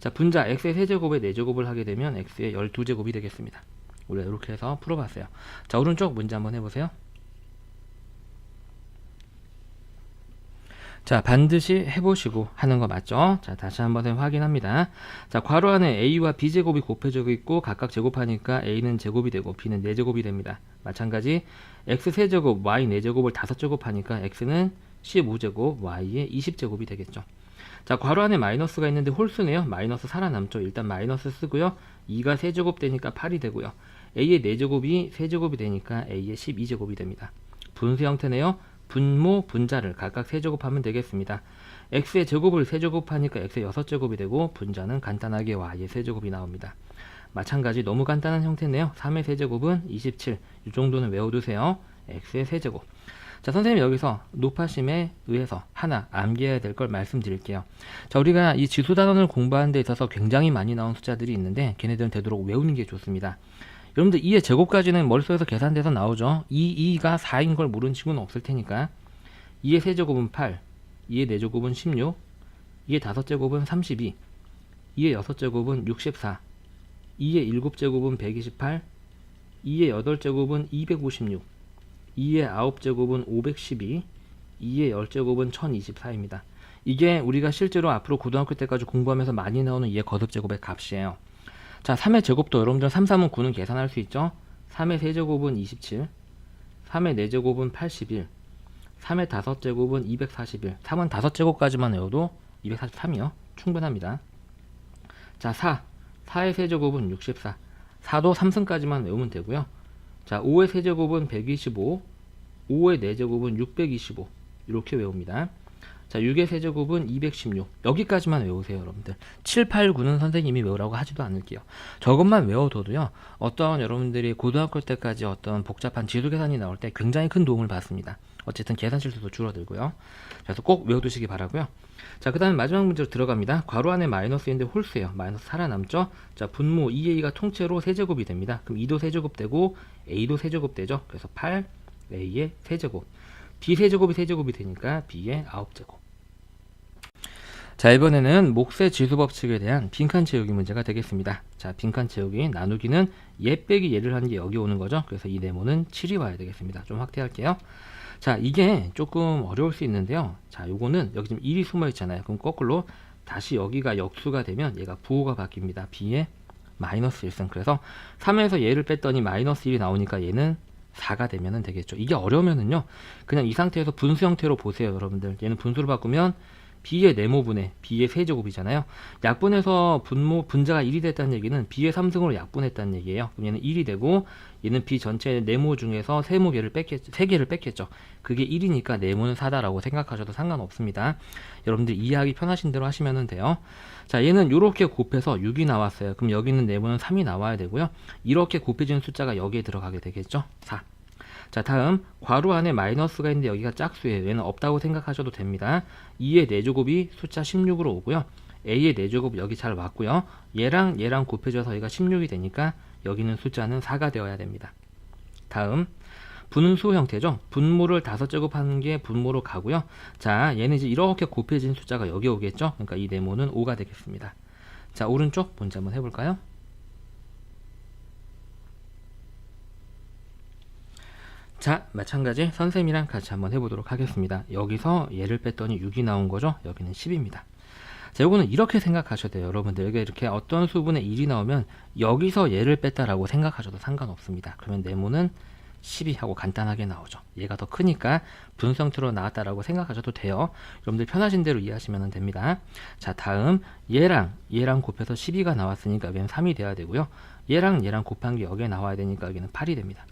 자, 분자 x의 세제곱의 4제곱을 하게 되면 x의 12제곱이 되겠습니다. 우리가 이렇게 해서 풀어봤어요. 자, 오른쪽 문제 한번 해보세요. 자, 반드시 해보시고 하는 거 맞죠? 자, 다시 한번 확인합니다. 자, 괄호 안에 a와 b제곱이 곱해져 있고 각각 제곱하니까 a는 제곱이 되고 b는 4제곱이 됩니다. 마찬가지 x 세제곱, y 4제곱을 5제곱 하니까 x는 15제곱, y의 20제곱이 되겠죠. 자, 괄호 안에 마이너스가 있는데 홀수네요. 마이너스 살아남죠. 일단 마이너스 쓰고요. 2가 세제곱 되니까 8이 되고요. a의 4제곱이 세제곱이 되니까 a의 12제곱이 됩니다. 분수 형태네요. 분모, 분자를 각각 세제곱하면 되겠습니다. x의 제곱을 세제곱하니까 x의 6제곱이 되고 분자는 간단하게 y의 세제곱이 나옵니다. 마찬가지 너무 간단한 형태네요. 3의 세제곱은 27. 이 정도는 외워두세요. x의 세제곱. 자, 선생님 여기서 높아심에 의해서 하나 암기해야 될 걸 말씀드릴게요. 자, 우리가 이 지수 단원을 공부하는 데 있어서 굉장히 많이 나온 숫자들이 있는데 걔네들은 되도록 외우는 게 좋습니다. 여러분들 2의 제곱까지는 머릿속에서 계산돼서 나오죠. 2가 4인 걸 모르는 친구는 없을 테니까 2의 세제곱은 8, 2의 4제곱은 16, 2의 5제곱은 32, 2의 6제곱은 64, 2의 7제곱은 128, 2의 8제곱은 256, 2의 9제곱은 512, 2의 10제곱은 1024입니다. 이게 우리가 실제로 앞으로 고등학교 때까지 공부하면서 많이 나오는 2의 거듭제곱의 값이에요. 자, 3의 제곱도 여러분들 3, 3은 9는 계산할 수 있죠. 3의 세제곱은 27, 3의 4제곱은 81, 3의 5제곱은 241, 3은 5제곱까지만 외워도 243이요. 충분합니다. 자, 4의 세제곱은 64, 4도 3승까지만 외우면 되고요. 자, 5의 세제곱은 125, 5의 4제곱은 625 이렇게 외웁니다. 자, 6의 세제곱은 216. 여기까지만 외우세요, 여러분들. 7, 8, 9는 선생님이 외우라고 하지도 않을게요. 저것만 외워둬도요, 어떤 여러분들이 고등학교 때까지 어떤 복잡한 지수 계산이 나올 때 굉장히 큰 도움을 받습니다. 어쨌든 계산 실수도 줄어들고요. 그래서 꼭 외워두시기 바라고요. 자, 그 다음에 마지막 문제로 들어갑니다. 괄호 안에 마이너스인데 홀수예요. 마이너스 살아남죠. 자, 분모 2a가 통째로 세제곱이 됩니다. 그럼 2도 세제곱되고 a도 세제곱되죠. 그래서 8a의 세제곱. b 세제곱이 세제곱이 되니까 b의 9제곱. 자, 이번에는 목세 지수 법칙에 대한 빈칸 채우기 문제가 되겠습니다. 자, 빈칸 채우기 나누기는 얘 빼기 얘를 하는 게 여기 오는 거죠. 그래서 이 네모는 7이 와야 되겠습니다. 좀 확대할게요. 자, 이게 조금 어려울 수 있는데요. 자, 요거는 여기 지금 1이 숨어 있잖아요. 그럼 거꾸로 다시 여기가 역수가 되면 얘가 부호가 바뀝니다. b의 마이너스 1승. 그래서 3에서 얘를 뺐더니 마이너스 1이 나오니까 얘는 4가 되면 되겠죠. 이게 어려우면은요, 그냥 이 상태에서 분수 형태로 보세요, 여러분들. 얘는 분수로 바꾸면 b의 네모분의 b의 세제곱이잖아요. 약분해서 분자가 1이 됐다는 얘기는 b의 3승으로 약분했다는 얘기예요. 그럼 얘는 1이 되고, 얘는 b 전체 네모 중에서 3개를 뺐겠죠. 그게 1이니까 네모는 4다라고 생각하셔도 상관없습니다. 여러분들 이해하기 편하신 대로 하시면 돼요. 자, 얘는 이렇게 곱해서 6이 나왔어요. 그럼 여기 있는 네모는 3이 나와야 되고요. 이렇게 곱해진 숫자가 여기에 들어가게 되겠죠. 4. 자, 다음 괄호 안에 마이너스가 있는데 여기가 짝수예요. 얘는 없다고 생각하셔도 됩니다. 2의 4제곱이 숫자 16으로 오고요. a의 4제곱 여기 잘 왔고요. 얘랑 곱해져서 얘가 16이 되니까 여기는 숫자는 4가 되어야 됩니다. 다음 분수 형태죠. 분모를 5제곱 하는 게 분모로 가고요. 자, 얘는 이제 이렇게 곱해진 숫자가 여기 오겠죠. 그러니까 이 네모는 5가 되겠습니다. 자, 오른쪽 문제 한번 해볼까요? 자, 마찬가지 선생님이랑 같이 한번 해보도록 하겠습니다. 여기서 얘를 뺐더니 6이 나온 거죠. 여기는 10입니다. 자, 요거는 이렇게 생각하셔야 돼요. 여러분들 여기 이렇게 어떤 수분의 1이 나오면 여기서 얘를 뺐다라고 생각하셔도 상관없습니다. 그러면 네모는 12 하고 간단하게 나오죠. 얘가 더 크니까 분수 형태로 나왔다라고 생각하셔도 돼요. 여러분들 편하신 대로 이해하시면 됩니다. 자, 다음 얘랑 곱해서 12가 나왔으니까 여기는 3이 돼야 되고요. 얘랑 곱한 게 여기에 나와야 되니까 여기는 8이 됩니다.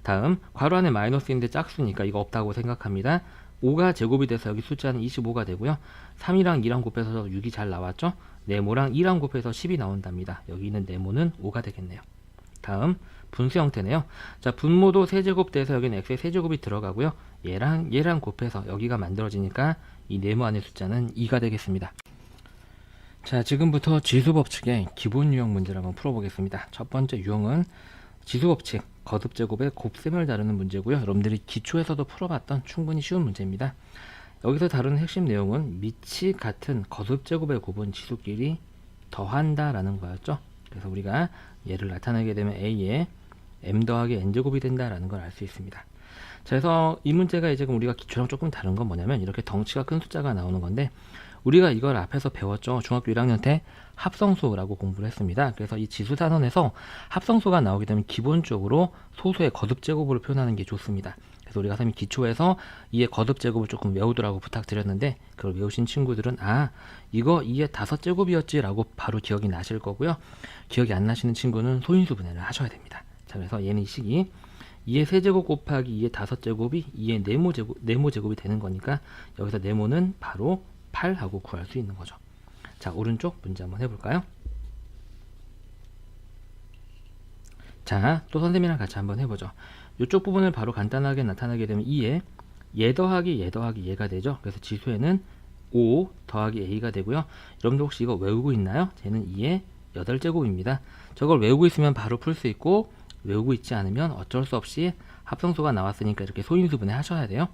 다음 괄호 안에 마이너스인데 짝수니까 이거 없다고 생각합니다. 5가 제곱이 돼서 여기 숫자는 25가 되고요. 3이랑 2랑 곱해서 6이 잘 나왔죠. 네모랑 2랑 곱해서 10이 나온답니다. 여기 있는 네모는 5가 되겠네요. 다음 분수 형태네요. 자, 분모도 세제곱 돼서 여기는 x의 세제곱이 들어가고요. 얘랑 곱해서 여기가 만들어지니까 이 네모 안의 숫자는 2가 되겠습니다. 자, 지금부터 지수 법칙의 기본 유형 문제를 한번 풀어보겠습니다. 첫 번째 유형은 지수 법칙 거듭제곱의 곱셈을 다루는 문제고요. 여러분들이 기초에서도 풀어봤던 충분히 쉬운 문제입니다. 여기서 다루는 핵심 내용은 밑이 같은 거듭제곱의 곱은 지수끼리 더한다 라는 거였죠. 그래서 우리가 얘를 나타내게 되면 a에 m 더하기 n제곱이 된다라는 걸 알 수 있습니다. 자, 그래서 이 문제가 이제 우리가 기초랑 조금 다른 건 뭐냐면 이렇게 덩치가 큰 숫자가 나오는 건데 우리가 이걸 앞에서 배웠죠. 중학교 1학년 때 합성수라고 공부를 했습니다. 그래서 이 지수단원에서 합성수가 나오게 되면 기본적으로 소수의 거듭제곱으로 표현하는 게 좋습니다. 그래서 우리가 선생님 기초에서 이의 거듭제곱을 조금 외우더라고 부탁드렸는데 그걸 외우신 친구들은 이거 2의 5제곱이었지 라고 바로 기억이 나실 거고요. 기억이 안 나시는 친구는 소인수 분해를 하셔야 됩니다. 자, 그래서 얘는 이 식이 2의 세제곱 곱하기 2의 5제곱이 2의 네모제곱이 되는 거니까 여기서 네모는 바로 8하고 구할 수 있는 거죠. 자, 오른쪽 문제 한번 해볼까요? 자, 또 선생님이랑 같이 한번 해보죠. 이쪽 부분을 바로 간단하게 나타나게 되면 2에 얘 더하기 얘가 되죠. 그래서 지수에는 5 더하기 a가 되고요. 여러분들 혹시 이거 외우고 있나요? 쟤는 2의 8제곱입니다. 저걸 외우고 있으면 바로 풀 수 있고 외우고 있지 않으면 어쩔 수 없이 합성수가 나왔으니까 이렇게 소인수분해 하셔야 돼요.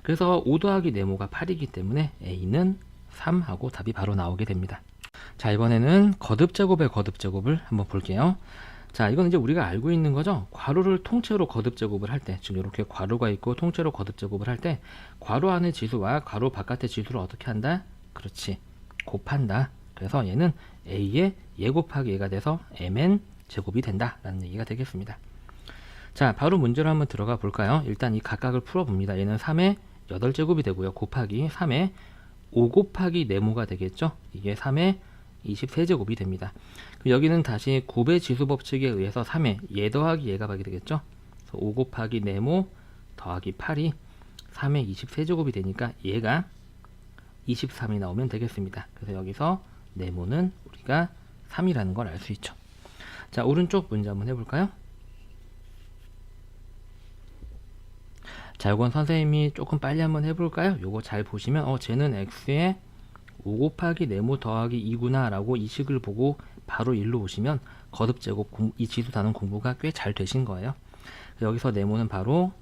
그래서 5 더하기 네모가 8이기 때문에 a는 3하고 답이 바로 나오게 됩니다. 자, 이번에는 거듭제곱의 거듭제곱을 한번 볼게요. 자, 이건 이제 우리가 알고 있는 거죠. 괄호를 통째로 거듭제곱을 할 때, 지금 이렇게 괄호가 있고 통째로 거듭제곱을 할 때 괄호 안의 지수와 괄호 바깥의 지수를 어떻게 한다? 그렇지, 곱한다. 그래서 얘는 a의 얘 곱하기 얘가 돼서 mn 제곱이 된다 라는 얘기가 되겠습니다. 자, 바로 문제로 한번 들어가 볼까요? 일단 이 각각을 풀어봅니다. 얘는 3의 8제곱이 되고요. 곱하기 3의 5 곱하기 네모가 되겠죠. 이게 3의 23제곱이 됩니다. 그럼 여기는 다시 곱의 지수 법칙에 의해서 3의 얘 더하기 얘가 하게 되겠죠. 그래서 5 곱하기 네모 더하기 8이 3의 23제곱이 되니까 얘가 23이 나오면 되겠습니다. 그래서 여기서 네모는 우리가 3이라는 걸 알 수 있죠. 자, 오른쪽 문제 한번 해볼까요? 자, 이건 선생님이 조금 빨리 한번 해볼까요? 요거 잘 보시면 쟤는 x에 5 곱하기 네모 더하기 2구나 라고 이 식을 보고 바로 일로 오시면 거듭제곱 이 지수 단원 공부가 꽤 잘 되신 거예요. 여기서 네모는 바로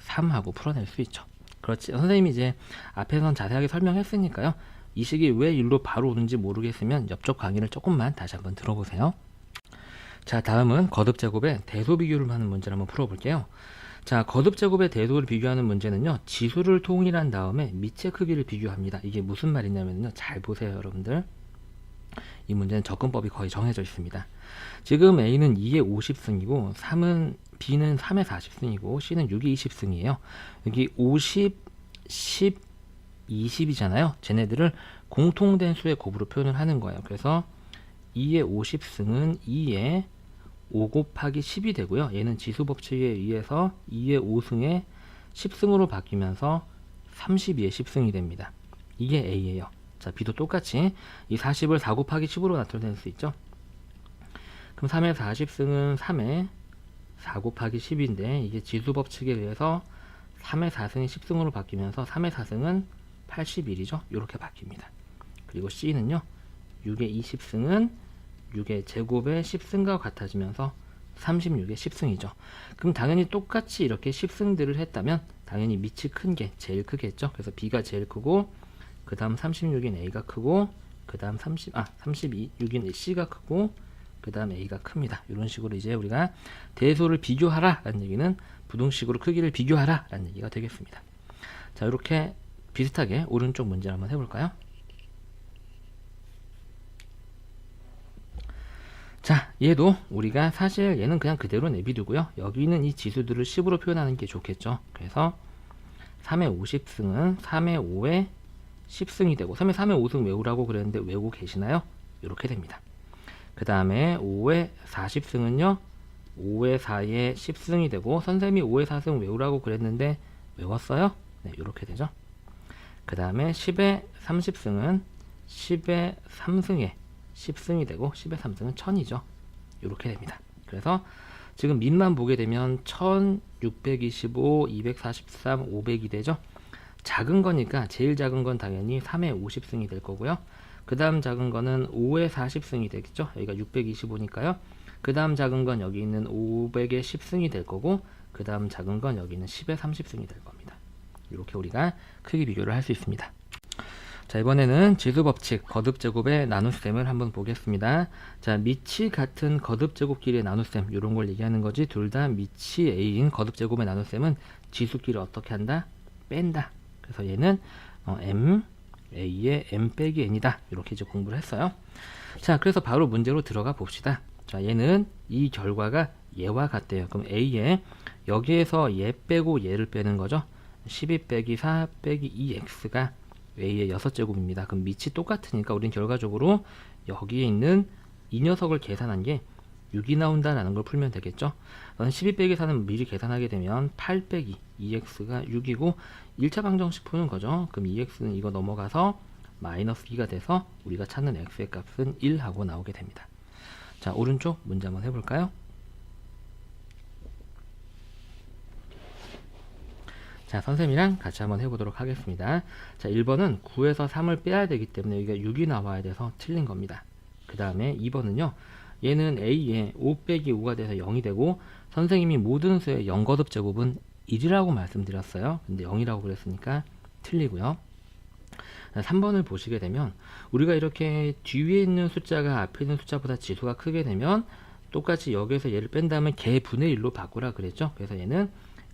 3하고 풀어낼 수 있죠. 그렇지, 선생님이 이제 앞에선 자세하게 설명했으니까요. 이 식이 왜 일로 바로 오는지 모르겠으면 옆쪽 강의를 조금만 다시 한번 들어보세요. 자, 다음은 거듭제곱의 대소 비교를 하는 문제를 한번 풀어볼게요. 자, 거듭제곱의 대소를 비교하는 문제는요, 지수를 통일한 다음에 밑의 크기를 비교합니다. 이게 무슨 말이냐면요, 잘 보세요 여러분들. 이 문제는 접근법이 거의 정해져 있습니다. 지금 A는 2의 50승이고 B는 3의 40승이고 C는 6의 20승이에요. 여기 50, 10, 20이잖아요. 쟤네들을 공통된 수의 곱으로 표현을 하는 거예요. 그래서 2의 50승은 2의 5 곱하기 10이 되고요. 얘는 지수 법칙에 의해서 2의 5승에 10승으로 바뀌면서 32의 10승이 됩니다. 이게 A예요. 자, B도 똑같이 이 40을 4 곱하기 10으로 나타낼 수 있죠. 그럼 3의 40승은 3의 4 곱하기 10인데 이게 지수 법칙에 의해서 3의 4승이 10승으로 바뀌면서 3의 4승은 81이죠. 이렇게 바뀝니다. 그리고 C는요, 6의 20승은 6의 제곱의 10승과 같아지면서 36의 10승이죠. 그럼 당연히 똑같이 이렇게 10승들을 했다면 당연히 밑이 큰 게 제일 크겠죠. 그래서 B가 제일 크고 그 다음 36인 A가 크고 그 다음 36인 C가 크고 그 다음 A가 큽니다. 이런 식으로 이제 우리가 대소를 비교하라 라는 얘기는 부등식으로 크기를 비교하라 라는 얘기가 되겠습니다. 자, 이렇게 비슷하게 오른쪽 문제를 한번 해볼까요? 자, 얘도 우리가 사실 얘는 그냥 그대로 내비두고요. 여기는 이 지수들을 10으로 표현하는 게 좋겠죠. 그래서 3의 50승은 3의 5의 10승이 되고 3의 5승 외우라고 그랬는데 외우고 계시나요? 이렇게 됩니다. 그 다음에 5의 40승은요 5의 4의 10승이 되고 선생님이 5의 4승 외우라고 그랬는데 외웠어요? 네, 이렇게 되죠. 그 다음에 10의 30승은 10의 3승에 10승이 되고 10의 3승은 1000이죠. 이렇게 됩니다. 그래서 지금 밑만 보게 되면 1625, 243, 500이 되죠. 작은 거니까 제일 작은 건 당연히 3의 50승이 될 거고요. 그 다음 작은 거는 5의 40승이 되겠죠. 여기가 625니까요. 그 다음 작은 건 여기 있는 500의 10승이 될 거고 그 다음 작은 건 여기 있는 10의 30승이 될 겁니다. 이렇게 우리가 크기 비교를 할 수 있습니다. 자, 이번에는 지수법칙 거듭제곱의 나눗셈을 한번 보겠습니다. 자, 밑이 같은 거듭제곱끼리의 나눗셈 이런 걸 얘기하는 거지, 둘 다 밑이 A인 거듭제곱의 나눗셈은 지수끼리 어떻게 한다? 뺀다. 그래서 얘는 M, A의 M 빼기 N이다. 이렇게 이제 공부를 했어요. 자, 그래서 바로 문제로 들어가 봅시다. 자, 얘는 이 결과가 얘와 같대요. 그럼 A에 여기에서 얘 빼고 얘를 빼는 거죠. 12 빼기 4 빼기 2x가 A의 6제곱입니다. 그럼 밑이 똑같으니까 우린 결과적으로 여기에 있는 이 녀석을 계산한 게 6이 나온다라는 걸 풀면 되겠죠. 12 빼기 4는 미리 계산하게 되면 8 빼기 2x가 6이고 1차 방정식 푸는 거죠. 그럼 2x는 이거 넘어가서 마이너스 2가 돼서 우리가 찾는 x의 값은 1 하고 나오게 됩니다. 자, 오른쪽 문제 한번 해볼까요? 자, 선생님이랑 같이 한번 해보도록 하겠습니다. 자, 1번은 9에서 3을 빼야 되기 때문에 여기가 6이 나와야 돼서 틀린 겁니다. 그 다음에 2번은요, 얘는 A에 5 빼기 5가 돼서 0이 되고 선생님이 모든 수의 0거듭 제곱은 1이라고 말씀드렸어요. 근데 0이라고 그랬으니까 틀리고요. 3번을 보시게 되면 우리가 이렇게 뒤에 있는 숫자가 앞에 있는 숫자보다 지수가 크게 되면 똑같이 여기에서 얘를 뺀 다음에 걔 분의 1로 바꾸라 그랬죠. 그래서 얘는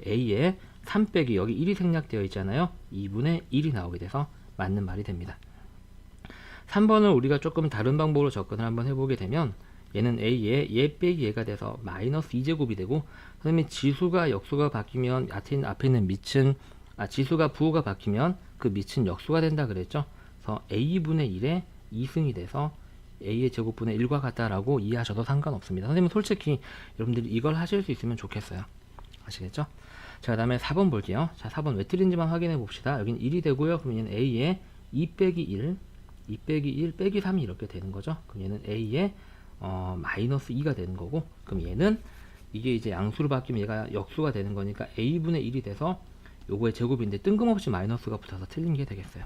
A에 3 빼기 여기 1이 생략되어 있잖아요. 2분의 1이 나오게 돼서 맞는 말이 됩니다. 3번을 우리가 조금 다른 방법으로 접근을 한번 해보게 되면 얘는 A에 얘 빼기 얘가 돼서 마이너스 2제곱이 되고 선생님이 지수가 역수가 바뀌면 앞에 있는 밑은 지수가 부호가 바뀌면 그 밑은 역수가 된다 그랬죠. 그래서 A분의 1에 2승이 돼서 A의 제곱분의 1과 같다라고 이해하셔도 상관없습니다. 선생님은 솔직히 여러분들이 이걸 하실 수 있으면 좋겠어요. 아시겠죠? 자, 그 다음에 4번 볼게요. 자, 4번 왜 틀린지만 확인해 봅시다. 여긴 1이 되고요. 그러면 얘는 A에 2 빼기 1, 2 빼기 1 빼기 3이 이렇게 되는 거죠. 그럼 얘는 a의 마이너스 2가 되는 거고, 그럼 얘는 이게 이제 양수로 바뀌면 얘가 역수가 되는 거니까 a분의 1이 돼서 요거의 제곱인데 뜬금없이 마이너스가 붙어서 틀린 게 되겠어요.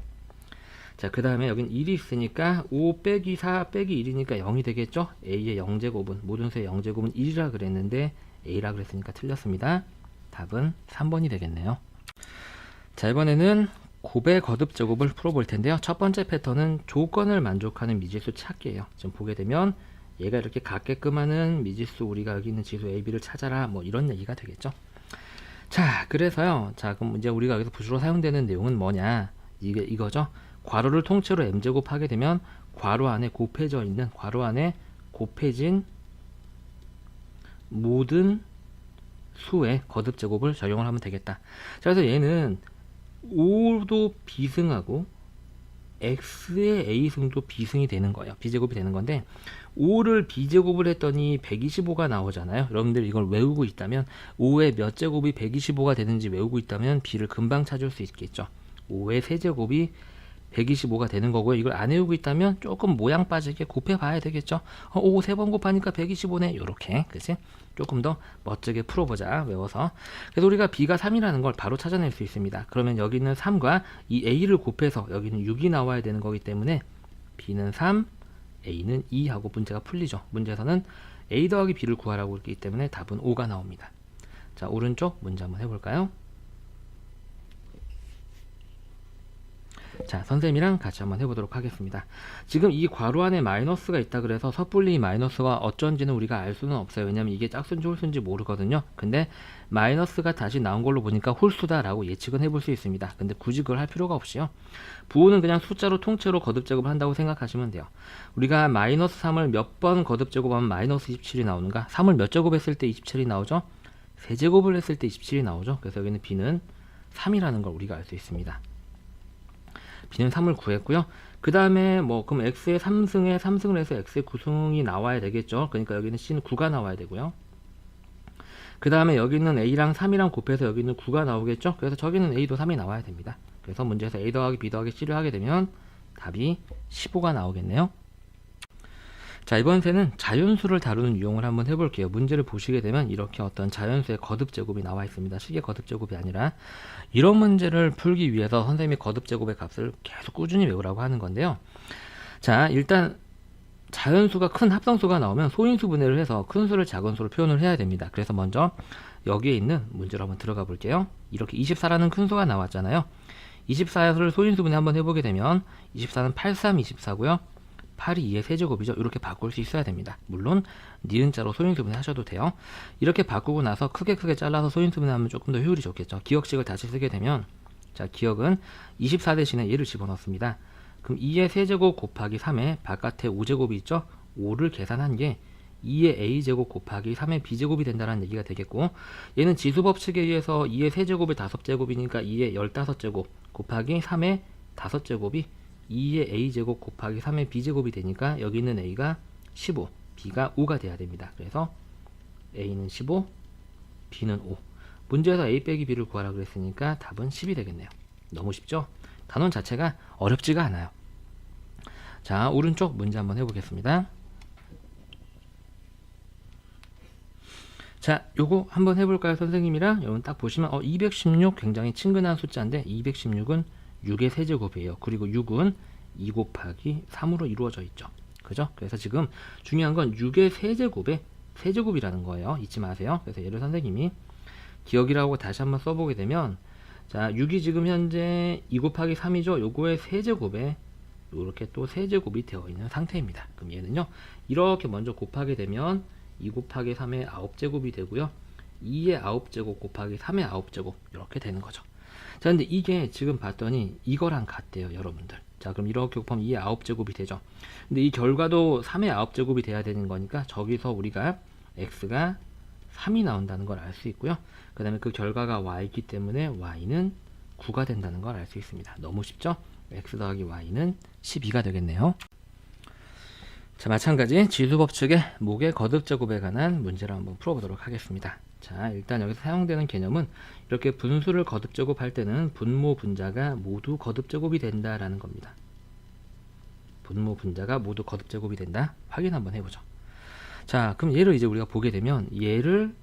자, 그 다음에 여긴 1이 있으니까 5 빼기 4 빼기 1이니까 0이 되겠죠. a의 0제곱은, 모든 수의 0제곱은 1이라 그랬는데 a라 그랬으니까 틀렸습니다. 답은 3번이 되겠네요. 자, 이번에는 곱의 거듭 제곱을 풀어볼 텐데요. 첫 번째 패턴은 조건을 만족하는 미지수 찾기예요. 지금 보게 되면 얘가 이렇게 같게끔 하는 미지수, 우리가 여기 있는 지수 a, b를 찾아라, 뭐 이런 얘기가 되겠죠. 자, 그래서요. 자, 그럼 이제 우리가 여기서 주로 사용되는 내용은 뭐냐? 이거죠. 괄호를 통째로 m제곱 하게 되면 괄호 안에 곱해진 모든 수의 거듭 제곱을 적용을 하면 되겠다. 자, 그래서 얘는 5도 비승하고 x의 a승도 비승이 되는 거예요. b제곱이 되는 건데 5를 b제곱을 했더니 125가 나오잖아요. 여러분들 이걸 외우고 있다면 5의 몇 제곱이 125가 되는지 외우고 있다면 b를 금방 찾을 수 있겠죠. 5의 세제곱이 125가 되는 거고요. 이걸 안 외우고 있다면 조금 모양 빠지게 곱해 봐야 되겠죠. 5 3번 곱하니까 125네. 요렇게, 그치? 조금 더 멋지게 풀어보자, 외워서. 그래서 우리가 b가 3이라는 걸 바로 찾아낼 수 있습니다. 그러면 여기 있는 3과 이 a를 곱해서 여기는 6이 나와야 되는 거기 때문에 b는 3, a는 2 하고 문제가 풀리죠. 문제에서는 a 더하기 b를 구하라고 했기 때문에 답은 5가 나옵니다. 자, 오른쪽 문제 한번 해볼까요? 자, 선생님이랑 같이 한번 해보도록 하겠습니다. 지금 이 괄호 안에 마이너스가 있다 그래서 섣불리 마이너스가 어쩐지는 우리가 알 수는 없어요. 왜냐면 이게 짝수인지 홀수인지 모르거든요. 근데 마이너스가 다시 나온 걸로 보니까 홀수다 라고 예측은 해볼 수 있습니다. 근데 굳이 그걸 할 필요가 없이요. 부호는 그냥 숫자로 통째로 거듭 제곱을 한다고 생각하시면 돼요. 우리가 마이너스 3을 몇 번 거듭 제곱하면 마이너스 27이 나오는가? 3을 몇 제곱했을 때 27이 나오죠? 세제곱을 했을 때 27이 나오죠? 그래서 여기는 b는 3이라는 걸 우리가 알 수 있습니다. b는 3을 구했고요. 그 다음에 뭐 그럼 x의 3승에 3승을 해서 x의 9승이 나와야 되겠죠. 그러니까 여기는 c는 9가 나와야 되고요. 그 다음에 여기 있는 a랑 3이랑 곱해서 여기 있는 9가 나오겠죠. 그래서 저기는 a도 3이 나와야 됩니다. 그래서 문제에서 a 더하기 b 더하기 c를 하게 되면 답이 15가 나오겠네요. 자, 이번 세는 자연수를 다루는 유형을 한번 해볼게요. 문제를 보시게 되면 이렇게 어떤 자연수의 거듭 제곱이 나와 있습니다. 식의 거듭 제곱이 아니라. 이런 문제를 풀기 위해서 선생님이 거듭 제곱의 값을 계속 꾸준히 외우라고 하는 건데요. 자, 일단 자연수가 큰 합성수가 나오면 소인수 분해를 해서 큰 수를 작은 수로 표현을 해야 됩니다. 그래서 먼저 여기에 있는 문제로 한번 들어가 볼게요. 이렇게 24라는 큰 수가 나왔잖아요. 24를 소인수 분해 한번 해보게 되면 24는 8, 3, 24고요. 8이 2의 세제곱이죠. 이렇게 바꿀 수 있어야 됩니다. 물론 니은자로 소인수분해 하셔도 돼요. 이렇게 바꾸고 나서 크게 잘라서 소인수분해 하면 조금 더 효율이 좋겠죠. 기억식을 다시 쓰게 되면, 자, 기억은 24 대신에 얘를 집어넣습니다. 그럼 2의 세제곱 곱하기 3의 바깥에 5제곱이 있죠. 5를 계산한 게 2의 a제곱 곱하기 3의 b제곱이 된다는 얘기가 되겠고, 얘는 지수법칙에 의해서 2의 세제곱이 5제곱이니까 2의 15제곱 곱하기 3의 5제곱이 2의 a제곱 곱하기 3의 b제곱이 되니까 여기 있는 a가 15, b가 5가 돼야 됩니다. 그래서 a는 15, b는 5. 문제에서 a 빼기 b를 구하라 그랬으니까 답은 10이 되겠네요. 너무 쉽죠? 단원 자체가 어렵지가 않아요. 자, 오른쪽 문제 한번 해보겠습니다. 자, 요거 한번 해볼까요, 선생님이랑? 여러분 딱 보시면 216 굉장히 친근한 숫자인데 216은 6의 세제곱이에요. 그리고 6은 2 곱하기 3으로 이루어져 있죠. 그죠? 그래서 지금 중요한 건 6의 세제곱이라는 거예요. 잊지 마세요. 그래서 얘를 선생님이 기억이라고 다시 한번 써보게 되면, 자, 6이 지금 현재 2 곱하기 3이죠. 요거의 세제곱에 이렇게 또 세제곱이 되어 있는 상태입니다. 그럼 얘는요, 이렇게 먼저 곱하게 되면 2 곱하기 3의 9제곱이 되고요. 2의 9제곱 곱하기 3의 9제곱 이렇게 되는 거죠. 자, 근데 이게 지금 봤더니 이거랑 같대요, 여러분들. 자, 그럼 이렇게 곱하면 2의 9제곱이 되죠. 근데 이 결과도 3의 9제곱이 돼야 되는 거니까 저기서 우리가 x가 3이 나온다는 걸 알 수 있고요. 그 다음에 그 결과가 y이기 때문에 y는 9가 된다는 걸 알 수 있습니다. 너무 쉽죠? x 더하기 y는 12가 되겠네요. 자, 마찬가지 지수법칙의 목의 거듭제곱에 관한 문제를 한번 풀어보도록 하겠습니다. 자, 일단 여기서 사용되는 개념은 이렇게 분수를 거듭제곱할 때는 분모 분자가 모두 거듭제곱이 된다라는 겁니다. 분모 분자가 모두 거듭제곱이 된다. 확인 한번 해보죠. 자, 그럼 얘를 이제 우리가 보게 되면 얘를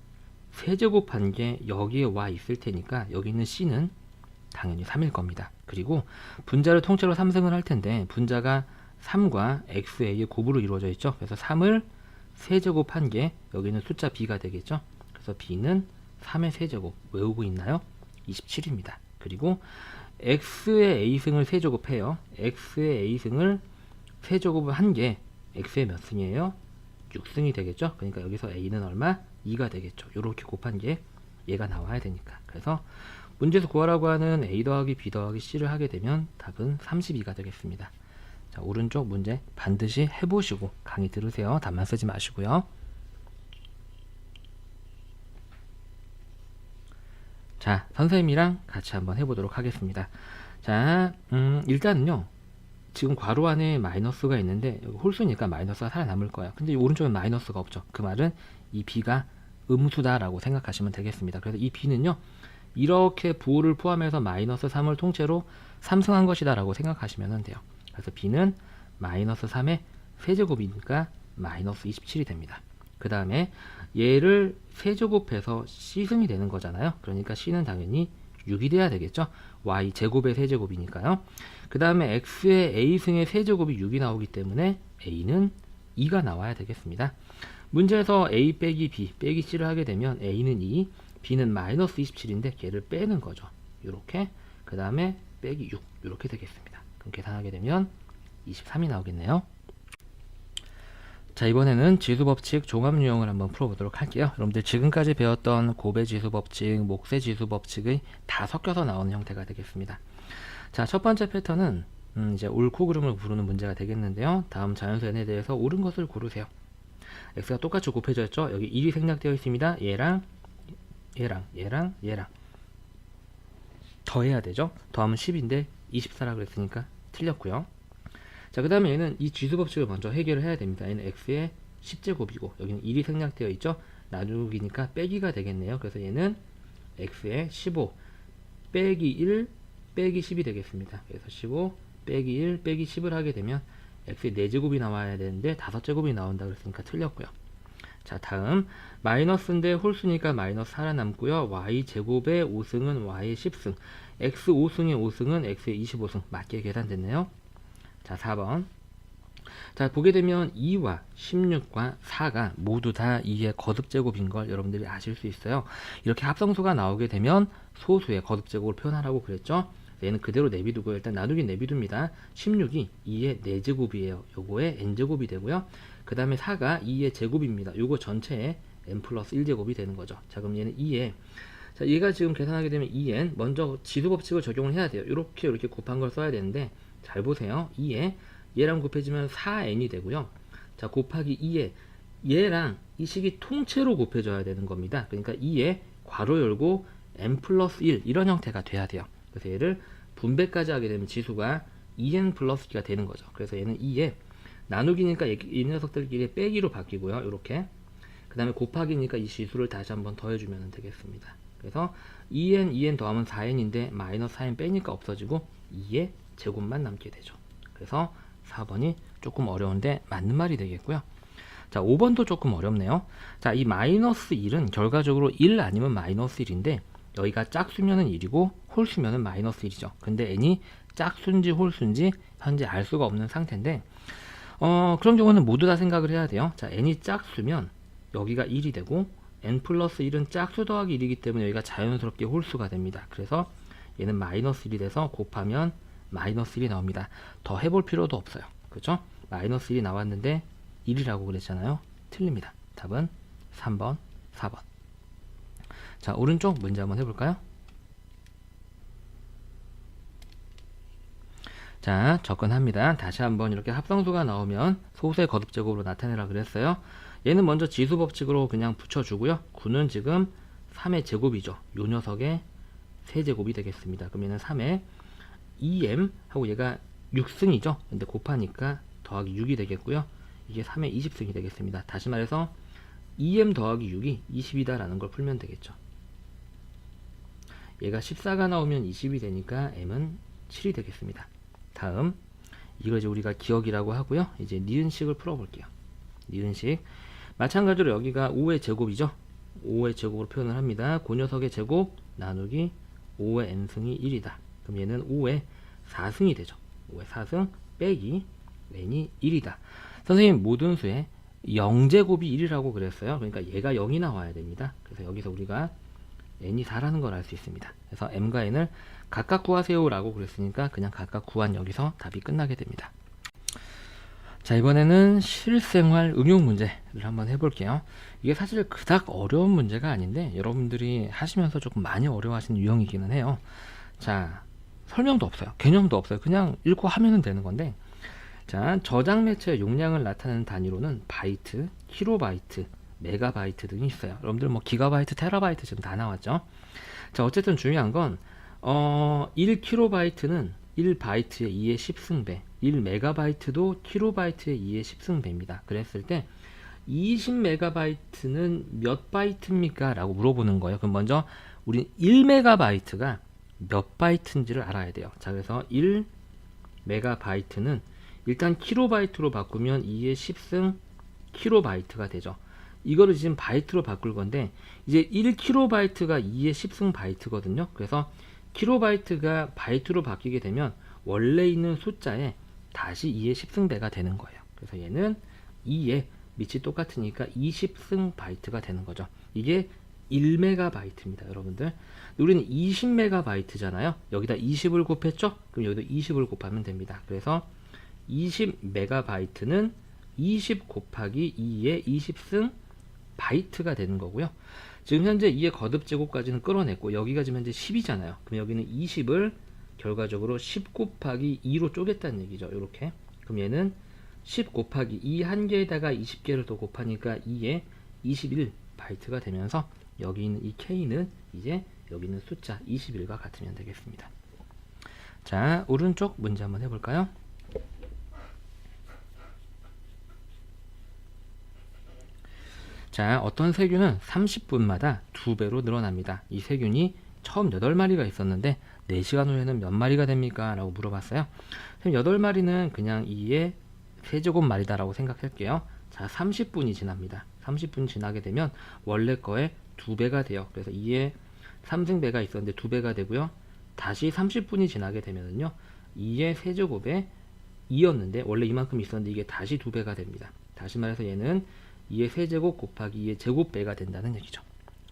세제곱한 게 여기에 와 있을 테니까 여기 있는 c는 당연히 3일 겁니다. 그리고 분자를 통째로 3승을 할 텐데 분자가 3과 xa의 곱으로 이루어져 있죠. 그래서 3을 세제곱한 게 여기는 숫자 b가 되겠죠. 그래서 b는 3의 세제곱 외우고 있나요? 27입니다. 그리고 x의 a승을 세제곱해요. x의 a승을 세제곱을 한 게 x의 몇 승이에요? 6승이 되겠죠. 그러니까 여기서 a는 얼마? 2가 되겠죠. 이렇게 곱한 게 얘가 나와야 되니까. 그래서 문제에서 구하라고 하는 a 더하기 b 더하기 c를 하게 되면 답은 32가 되겠습니다. 자, 오른쪽 문제 반드시 해보시고 강의 들으세요. 답만 쓰지 마시고요. 자, 선생님이랑 같이 한번 해보도록 하겠습니다. 자, 일단은요. 지금 괄호 안에 마이너스가 있는데 여기 홀수니까 마이너스가 살아남을 거예요. 근데 오른쪽엔 마이너스가 없죠. 그 말은 이 b가 음수다라고 생각하시면 되겠습니다. 그래서 이 b는요. 이렇게 부호를 포함해서 마이너스 3을 통째로 3승한 것이다 라고 생각하시면 돼요. 그래서 b는 마이너스 3의 세제곱이니까 마이너스 27이 됩니다. 그 다음에 얘를 세제곱해서 c승이 되는 거잖아요. 그러니까 c는 당연히 6이 돼야 되겠죠. y 제곱의 세제곱이니까요. 그 다음에 x의 a승의 세제곱이 6이 나오기 때문에 a는 2가 나와야 되겠습니다. 문제에서 a 빼기 b 빼기 c를 하게 되면 a는 2, b는 마이너스 27인데 걔를 빼는 거죠. 이렇게. 그 다음에 빼기 6 이렇게 되겠습니다. 그럼 계산하게 되면 23이 나오겠네요. 자, 이번에는 지수법칙 종합유형을 한번 풀어보도록 할게요. 여러분들 지금까지 배웠던 곱의 지수법칙, 몫의 지수법칙의 다 섞여서 나오는 형태가 되겠습니다. 자, 첫 번째 패턴은 이제 옳고 그름을 부르는 문제가 되겠는데요. 다음 자연수 n에 대해서 옳은 것을 고르세요. x가 똑같이 곱해져 있죠. 여기 1이 생략되어 있습니다. 얘랑 더해야 되죠. 더하면 10인데 24라 그랬으니까 틀렸고요. 자, 그 다음에 얘는 이 지수법칙을 먼저 해결을 해야 됩니다. 얘는 x의 10제곱이고 여기는 1이 생략되어 있죠. 나누기니까 빼기가 되겠네요. 그래서 얘는 x의 15 빼기 1 빼기 10이 되겠습니다. 그래서 15 빼기 1 빼기 10을 하게 되면 x의 4제곱이 나와야 되는데 5제곱이 나온다 그랬으니까 틀렸고요. 자, 다음 마이너스인데 홀수니까 마이너스 살아남고요. y제곱의 5승은 y의 10승, x 5승의 5승은 x의 25승 맞게 계산됐네요. 자, 4번. 자, 보게 되면 2와 16과 4가 모두 다 2의 거듭제곱인 걸 여러분들이 아실 수 있어요. 이렇게 합성수가 나오게 되면 소수의 거듭제곱을 표현하라고 그랬죠. 얘는 그대로 내비두고 일단 나누기 내비둡니다. 16이 2의 4제곱이에요. 요거의 n제곱이 되고요. 그 다음에 4가 2의 제곱입니다. 요거 전체에 n 플러스 1제곱이 되는 거죠. 자, 그럼 얘는 2에 자, 얘가 지금 계산하게 되면 2n 먼저 지수법칙을 적용을 해야 돼요. 이렇게 곱한 걸 써야 되는데 잘 보세요. 2에 얘랑 곱해지면 4n이 되고요. 자, 곱하기 2에 얘랑 이 식이 통째로 곱해져야 되는 겁니다. 그러니까 2에 괄호 열고 n 플러스 1 이런 형태가 돼야 돼요. 그래서 얘를 분배까지 하게 되면 지수가 2n 플러스 2가 되는 거죠. 그래서 얘는 2에 나누기니까 이 녀석들끼리 빼기로 바뀌고요. 이렇게. 그 다음에 곱하기니까 이 지수를 다시 한번 더해주면 되겠습니다. 그래서 2n 더하면 4n인데 마이너스 4n 빼니까 없어지고 2의 제곱만 남게 되죠. 그래서 4번이 조금 어려운데 맞는 말이 되겠고요. 자, 5번도 조금 어렵네요. 자, 이 마이너스 1은 결과적으로 1 아니면 마이너스 1인데 여기가 짝수면은 1이고 홀수면은 마이너스 1이죠. 근데 n이 짝수인지 홀수인지 현재 알 수가 없는 상태인데 그런 경우는 모두 다 생각을 해야 돼요. 자, n이 짝수면 여기가 1이 되고 n 플러스 1은 짝수 더하기 1이기 때문에 여기가 자연스럽게 홀수가 됩니다. 그래서 얘는 마이너스 1이 돼서 곱하면 마이너스 1이 나옵니다. 더 해볼 필요도 없어요. 그렇죠? 마이너스 1이 나왔는데 1이라고 그랬잖아요. 틀립니다. 답은 3번, 4번. 자, 오른쪽 문제 한번 해볼까요? 자, 접근합니다. 다시 한번 이렇게 합성수가 나오면 소수의 거듭제곱으로 나타내라 그랬어요. 얘는 먼저 지수법칙으로 그냥 붙여주고요. 9는 지금 3의 제곱이죠. 요 녀석의 세제곱이 되겠습니다. 그럼 얘는 3의 2m 하고 얘가 6승이죠. 근데 곱하니까 더하기 6이 되겠고요. 이게 3의 20승이 되겠습니다. 다시 말해서 2m 더하기 6이 20이다 라는 걸 풀면 되겠죠. 얘가 14가 나오면 20이 되니까 m은 7이 되겠습니다. 다음 이거 이제 우리가 기억이라고 하고요. 이제 니은식을 풀어볼게요. 니은식 마찬가지로 여기가 5의 제곱이죠. 5의 제곱으로 표현을 합니다. 그 녀석의 제곱 나누기 5의 n승이 1이다. 그럼 얘는 5의 4승이 되죠. 5의 4승 빼기 n이 1이다. 선생님 모든 수의 0제곱이 1이라고 그랬어요. 그러니까 얘가 0이 나와야 됩니다. 그래서 여기서 우리가 n이 4라는 걸 알 수 있습니다. 그래서 m과 n을 각각 구하세요 라고 그랬으니까 그냥 각각 구한 여기서 답이 끝나게 됩니다. 자, 이번에는 실생활 응용 문제를 한번 해볼게요. 이게 사실 그닥 어려운 문제가 아닌데 여러분들이 하시면서 조금 많이 어려워하시는 유형이기는 해요. 자, 설명도 없어요. 개념도 없어요. 그냥 읽고 하면 되는 건데, 자, 저장 매체의 용량을 나타내는 단위로는 바이트, 킬로바이트, 메가바이트 등이 있어요. 여러분들 뭐 기가바이트, 테라바이트 지금 다 나왔죠. 자, 어쨌든 중요한 건 1kb는 1바이트의 2의 10승배, 1메가바이트도 킬로바이트의 2의 10승배입니다. 그랬을 때 20메가바이트는 몇 바이트입니까? 라고 물어보는 거예요. 그럼 먼저 우리 1메가바이트가 몇 바이트인지를 알아야 돼요. 자, 그래서 1메가바이트는 일단 킬로바이트로 바꾸면 2의 10승 킬로바이트가 되죠. 이거를 지금 바이트로 바꿀 건데 이제 1kb가 2의 10승 바이트거든요. 그래서 킬로바이트가 바이트로 바뀌게 되면 원래 있는 숫자에 다시 2의 10승배가 되는 거예요. 그래서 얘는 2의 밑이 똑같으니까 20승 바이트가 되는 거죠. 이게 1메가바이트입니다, 여러분들. 우리는 20메가바이트잖아요. 여기다 20을 곱했죠? 그럼 여기도 20을 곱하면 됩니다. 그래서 20메가바이트는 20 곱하기 2의 20승 바이트가 되는 거고요. 지금 현재 2의 거듭 제곱까지는 끌어냈고 여기가 지금 현재 10이잖아요. 그럼 여기는 20을 결과적으로 10 곱하기 2로 쪼갰다는 얘기죠. 이렇게. 그럼 얘는 10 곱하기 2 한 개에다가 20개를 더 곱하니까 2에 21 바이트가 되면서 여기 있는 이 K는 이제 여기 있는 숫자 21과 같으면 되겠습니다. 자, 오른쪽 문제 한번 해볼까요? 자, 어떤 세균은 30분마다 2배로 늘어납니다. 이 세균이 처음 8마리가 있었는데 4시간 후에는 몇 마리가 됩니까? 라고 물어봤어요. 그럼 8마리는 그냥 2의 세제곱말이다 라고 생각할게요. 자, 30분이 지납니다. 30분 지나게 되면 원래 거에 2배가 돼요. 그래서 2의 3승배가 있었는데 2배가 되고요. 다시 30분이 지나게 되면은요 2의 세제곱에 2였는데 원래 이만큼 있었는데 이게 다시 2배가 됩니다. 다시 말해서 얘는 2의 세제곱 곱하기 2의 제곱배가 된다는 얘기죠.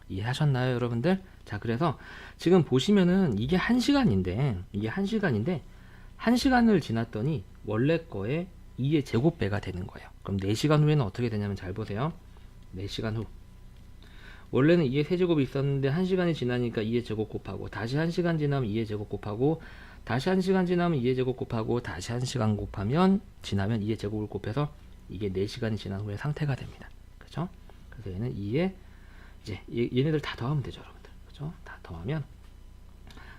이해하셨나요, 여러분들? 자, 그래서 지금 보시면은 이게 1시간인데 1시간을 지났더니 원래 거에 2의 제곱배가 되는 거예요. 그럼 4시간 후에는 어떻게 되냐면 잘 보세요. 4시간 후 원래는 2의 세제곱이 있었는데 1시간이 지나니까 2의 제곱 곱하고 다시 1시간 지나면 2의 제곱 곱하고 다시 1시간 지나면 2의 제곱 곱하고 다시 1시간 곱하면 지나면 2의 제곱을 곱해서 이게 4시간이 지난 후에 상태가 됩니다. 그죠? 그래서 얘는 2에 이제 얘네들 다 더하면 되죠, 여러분들. 그죠? 다 더하면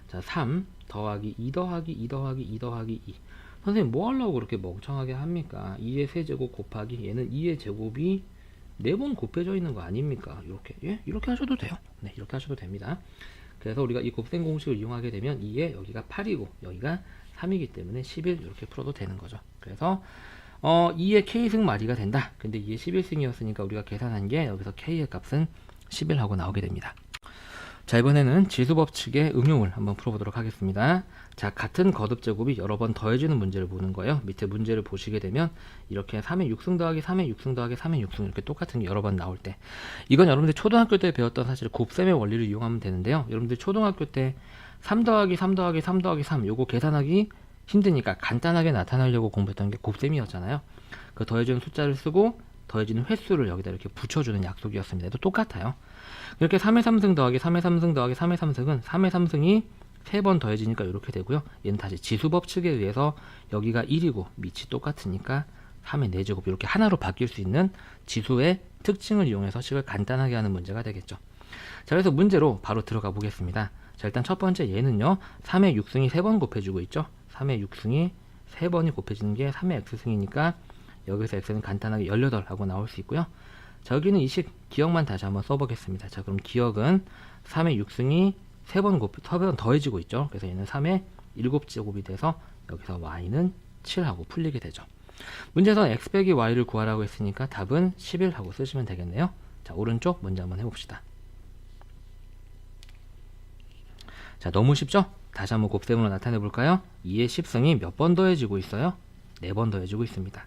자, 3 더하기 2 더하기 2 더하기 2 더하기 2. 선생님 뭐 하려고 그렇게 멍청하게 합니까? 2의 세제곱 곱하기 얘는 2의 제곱이 4번 곱해져 있는 거 아닙니까? 이렇게. 예? 이렇게 하셔도 돼요. 네, 이렇게 하셔도 됩니다. 그래서 우리가 이 곱셈 공식을 이용하게 되면 2에 여기가 8이고 여기가 3이기 때문에 11 이렇게 풀어도 되는 거죠. 그래서 2의 K승 마리가 된다. 근데 2의 11승이었으니까 우리가 계산한 게 여기서 K의 값은 11하고 나오게 됩니다. 자, 이번에는 지수법칙의 응용을 한번 풀어보도록 하겠습니다. 자, 같은 거듭제곱이 여러 번 더해지는 문제를 보는 거예요. 밑에 문제를 보시게 되면 이렇게 3의 6승 더하기 3의 6승 더하기 3의 6승 이렇게 똑같은 게 여러 번 나올 때, 이건 여러분들 초등학교 때 배웠던 사실 곱셈의 원리를 이용하면 되는데요. 여러분들 초등학교 때 3 더하기 3 더하기 3 더하기 3 요거 계산하기 힘드니까 간단하게 나타내려고 공부했던 게 곱셈이었잖아요. 그 더해지는 숫자를 쓰고 더해지는 횟수를 여기다 이렇게 붙여주는 약속이었습니다. 또 똑같아요. 이렇게 3의 3승 더하기 3의 3승 더하기 3의 3승은 3의 3승이 3번 더해지니까 이렇게 되고요. 얘는 다시 지수법칙에 의해서 여기가 1이고 밑이 똑같으니까 3의 4제곱 이렇게 하나로 바뀔 수 있는 지수의 특징을 이용해서 식을 간단하게 하는 문제가 되겠죠. 자, 그래서 문제로 바로 들어가 보겠습니다. 자, 일단 첫 번째 얘는요. 3의 6승이 3번 곱해주고 있죠. 3의 6승이 3번이 곱해지는 게 3의 x승이니까 여기서 x는 간단하게 18하고 나올 수 있고요. 자, 여기는 이 식 기억만 다시 한번 써보겠습니다. 자, 그럼 기억은 3의 6승이 3번 더해지고 있죠. 그래서 얘는 3의 7제곱이 돼서 여기서 y는 7하고 풀리게 되죠. 문제에서 x 빼기 y를 구하라고 했으니까 답은 11하고 쓰시면 되겠네요. 자, 오른쪽 문제 한번 해봅시다. 자, 너무 쉽죠? 다시 한번 곱셈으로 나타내 볼까요? 2의 10승이 몇 번 더해지고 있어요? 4번 더해지고 있습니다.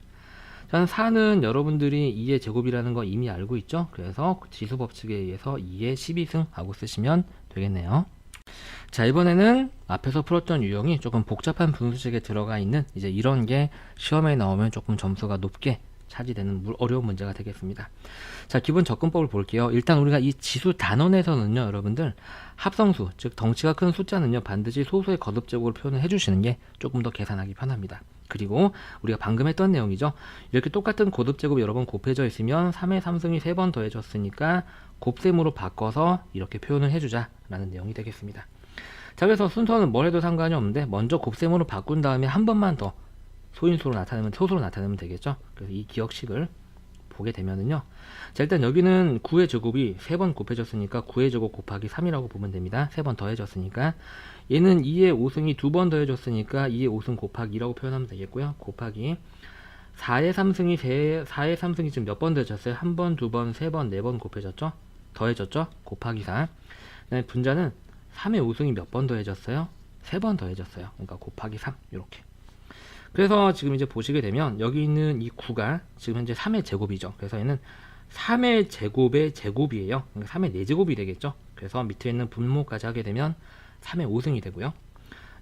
자, 4는 여러분들이 2의 제곱이라는 거 이미 알고 있죠? 그래서 지수 법칙에 의해서 2의 12승 하고 쓰시면 되겠네요. 자, 이번에는 앞에서 풀었던 유형이 조금 복잡한 분수식에 들어가 있는 이제 이런 게 시험에 나오면 조금 점수가 높게 차지되는 어려운 문제가 되겠습니다. 자, 기본 접근법을 볼게요. 일단 우리가 이 지수 단원에서는요, 여러분들 합성수, 즉 덩치가 큰 숫자는요 반드시 소수의 거듭제곱으로 표현을 해주시는 게 조금 더 계산하기 편합니다. 그리고 우리가 방금 했던 내용이죠. 이렇게 똑같은 거듭제곱이 여러 번 곱해져 있으면 3의 3승이 3번 더해졌으니까 곱셈으로 바꿔서 이렇게 표현을 해주자라는 내용이 되겠습니다. 자, 그래서 순서는 뭘 해도 상관이 없는데 먼저 곱셈으로 바꾼 다음에 한 번만 더 소수로 나타내면 되겠죠. 그래서 이 기억식을 보게 되면은요. 자, 일단 여기는 9의 제곱이 3번 곱해졌으니까 9의 제곱 곱하기 3이라고 보면 됩니다. 3번 더해졌으니까. 얘는 2의 5승이 2번 더해졌으니까 2의 5승 곱하기 2라고 표현하면 되겠고요. 곱하기 4의 3승이 지금 몇 번 더해졌어요? 1번, 2번, 3번, 4번 곱해졌죠? 더해졌죠? 곱하기 4. 그다음에 분자는 3의 5승이 몇 번 더해졌어요? 3번 더해졌어요. 그러니까 곱하기 3 이렇게. 그래서 지금 이제 보시게 되면 여기 있는 이 9가 지금 현재 3의 제곱이죠. 그래서 얘는 3의 제곱의 제곱이에요. 그러니까 3의 4제곱이 되겠죠. 그래서 밑에 있는 분모까지 하게 되면 3의 5승이 되고요.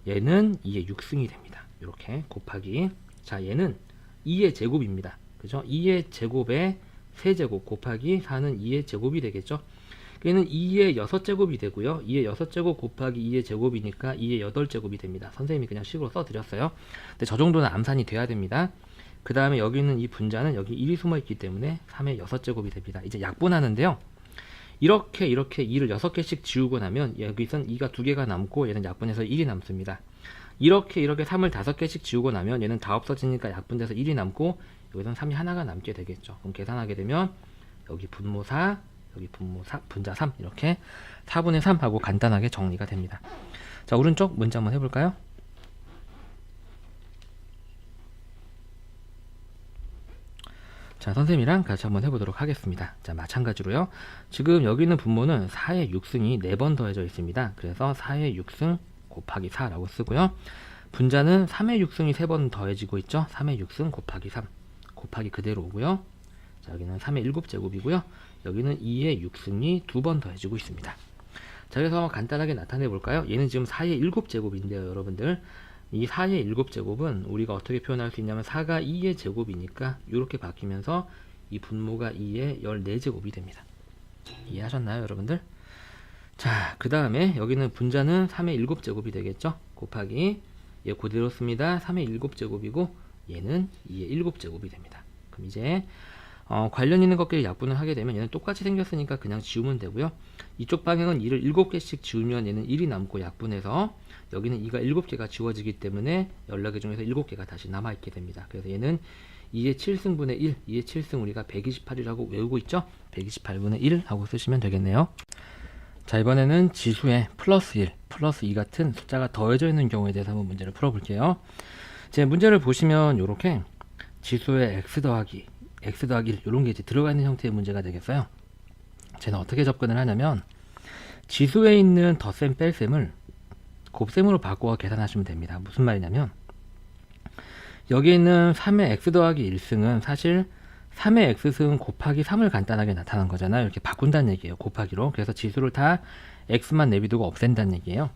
얘는 2의 6승이 됩니다. 이렇게 곱하기. 자, 얘는 2의 제곱입니다. 그죠? 2의 제곱의 세제곱 곱하기 4는 2의 제곱이 되겠죠. 얘는 2의 6제곱이 되고요. 2의 6제곱 곱하기 2의 제곱이니까 2의 8제곱이 됩니다. 선생님이 그냥 식으로 써드렸어요. 근데 저 정도는 암산이 돼야 됩니다. 그 다음에 여기 있는 이 분자는 여기 1이 숨어있기 때문에 3의 6제곱이 됩니다. 이제 약분하는데요. 이렇게 2를 6개씩 지우고 나면 여기선 2가 2개가 남고 얘는 약분해서 1이 남습니다. 이렇게 3을 5개씩 지우고 나면 얘는 다 없어지니까 약분돼서 1이 남고 여기선 3이 하나가 남게 되겠죠. 그럼 계산하게 되면 여기 분모 4, 여기 분모 4, 분자 3 이렇게 4분의 3 하고 간단하게 정리가 됩니다. 자, 오른쪽 문제 한번 해볼까요? 자, 선생님이랑 같이 한번 해보도록 하겠습니다. 자, 마찬가지로요. 지금 여기 있는 분모는 4의 6승이 4번 더해져 있습니다. 그래서 4의 6승 곱하기 4라고 쓰고요. 분자는 3의 6승이 3번 더해지고 있죠. 3의 6승 곱하기 3 곱하기 그대로 오고요. 자, 여기는 3의 7제곱이고요. 여기는 2의 6승이 2번 더해지고 있습니다. 자, 그래서 간단하게 나타내 볼까요? 얘는 지금 4의 7제곱인데요, 여러분들. 이 4의 7제곱은 우리가 어떻게 표현할 수 있냐면 4가 2의 제곱이니까 이렇게 바뀌면서 이 분모가 2의 14제곱이 됩니다. 이해하셨나요, 여러분들? 자, 그 다음에 여기는 분자는 3의 7제곱이 되겠죠? 곱하기 얘 그대로 씁니다. 3의 7제곱이고 얘는 2의 7제곱이 됩니다. 그럼 이제 관련 있는 것끼리 약분을 하게 되면 얘는 똑같이 생겼으니까 그냥 지우면 되고요. 이쪽 방향은 2를 7개씩 지우면 얘는 1이 남고 약분해서 여기는 2가 7개가 지워지기 때문에 14개 중에서 7개가 다시 남아있게 됩니다. 그래서 얘는 2의 7승분의 1, 2의 7승 우리가 128이라고 외우고 있죠? 128분의 1 하고 쓰시면 되겠네요. 자, 이번에는 지수에 플러스 1, 플러스 2 같은 숫자가 더해져 있는 경우에 대해서 한번 문제를 풀어볼게요. 제 문제를 보시면 이렇게 지수에 x 더하기 1 이런 게 이제 들어가 있는 형태의 문제가 되겠어요. 쟤는 어떻게 접근을 하냐면 지수에 있는 덧셈 뺄셈을 곱셈으로 바꿔 계산하시면 됩니다. 무슨 말이냐면 여기 있는 3의 x 더하기 1승은 사실 3의 x승 곱하기 3을 간단하게 나타난 거잖아요. 이렇게 바꾼다는 얘기예요. 곱하기로. 그래서 지수를 다 x만 내비두고 없앤다는 얘기예요.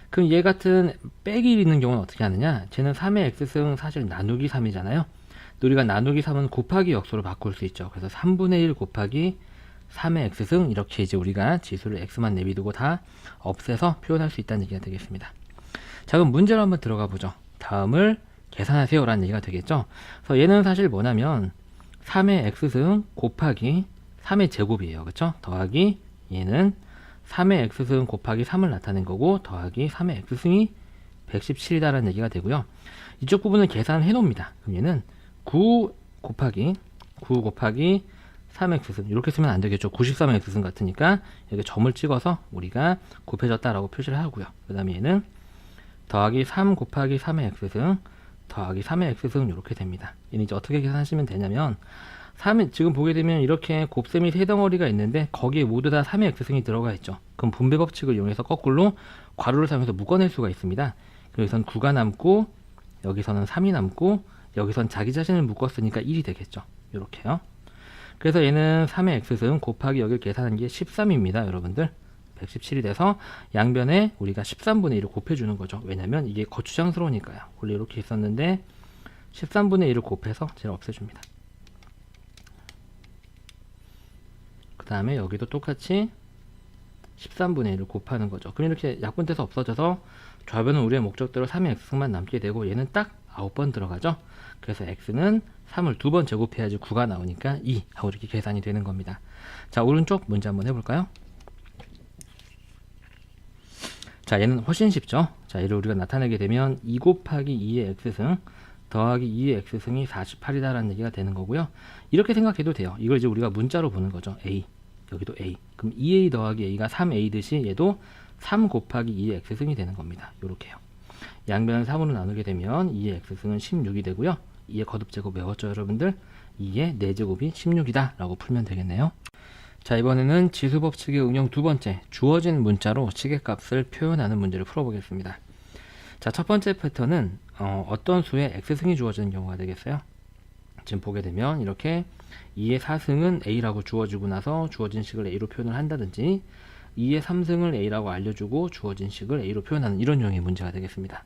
그럼 얘 같은 빼기 1 있는 경우는 어떻게 하느냐? 쟤는 3의 x승 사실 나누기 3이잖아요. 우리가 나누기 3은 곱하기 역수로 바꿀 수 있죠. 그래서 3분의 1 곱하기 3의 x승 이렇게 이제 우리가 지수를 x만 내비두고 다 없애서 표현할 수 있다는 얘기가 되겠습니다. 자, 그럼 문제로 한번 들어가 보죠. 다음을 계산하세요 라는 얘기가 되겠죠. 그래서 얘는 사실 뭐냐면 3의 x승 곱하기 3의 제곱이에요. 그쵸? 더하기 얘는 3의 x승 곱하기 3을 나타낸 거고 더하기 3의 x승이 117이다라는 얘기가 되고요. 이쪽 부분을 계산해 놓습니다. 그럼 얘는 9 곱하기 9 곱하기 3x승 이렇게 쓰면 안 되겠죠. 93x승 같으니까 여기 점을 찍어서 우리가 곱해졌다라고 표시를 하고요. 그 다음에 얘는 더하기 3 곱하기 3의 x승 더하기 3의 x승 이렇게 됩니다. 얘는 이제 어떻게 계산하시면 되냐면 3이 지금 보게 되면 이렇게 곱셈이 세 덩어리가 있는데 거기에 모두 다 3의 x승이 들어가 있죠. 그럼 분배 법칙을 이용해서 거꾸로 괄호를 사용해서 묶어낼 수가 있습니다. 여기선 9가 남고 여기서는 3이 남고 여기선 자기 자신을 묶었으니까 1이 되겠죠. 이렇게요. 그래서 얘는 3의 x승 곱하기 여기를 계산한 게 13입니다. 여러분들 117이 돼서 양변에 우리가 13분의 1을 곱해주는 거죠. 왜냐면 이게 거추장스러우니까요. 원래 이렇게 있었는데 13분의 1을 곱해서 제가 없애줍니다. 그 다음에 여기도 똑같이 13분의 1을 곱하는 거죠. 그럼 이렇게 약분돼서 없어져서 좌변은 우리의 목적대로 3의 x승만 남게 되고 얘는 딱 9번 들어가죠. 그래서 x는 3을 2번 제곱해야지 9가 나오니까 2 하고 이렇게 계산이 되는 겁니다. 자, 오른쪽 문제 한번 해볼까요? 자, 얘는 훨씬 쉽죠. 자, 얘를 우리가 나타내게 되면 2 곱하기 2의 x승 더하기 2의 x승이 48이다라는 얘기가 되는 거고요. 이렇게 생각해도 돼요. 이걸 이제 우리가 문자로 보는 거죠. a, 여기도 a. 그럼 2a 더하기 a가 3a듯이 얘도 3 곱하기 2의 x승이 되는 겁니다. 요렇게요. 양변을 3으로 나누게 되면 2의 x승은 16이 되고요. 2의 거듭제곱 외웠죠, 여러분들? 2의 4제곱이 16이다 라고 풀면 되겠네요. 자, 이번에는 지수법칙의 응용 두 번째, 주어진 문자로 시계값을 표현하는 문제를 풀어보겠습니다. 자, 첫 번째 패턴은 어떤 수의 x승이 주어지는 경우가 되겠어요. 지금 보게 되면 이렇게 2의 4승은 a라고 주어지고 나서 주어진 식을 a로 표현을 한다든지 2의 3승을 a라고 알려주고 주어진 식을 a로 표현하는 이런 유형의 문제가 되겠습니다.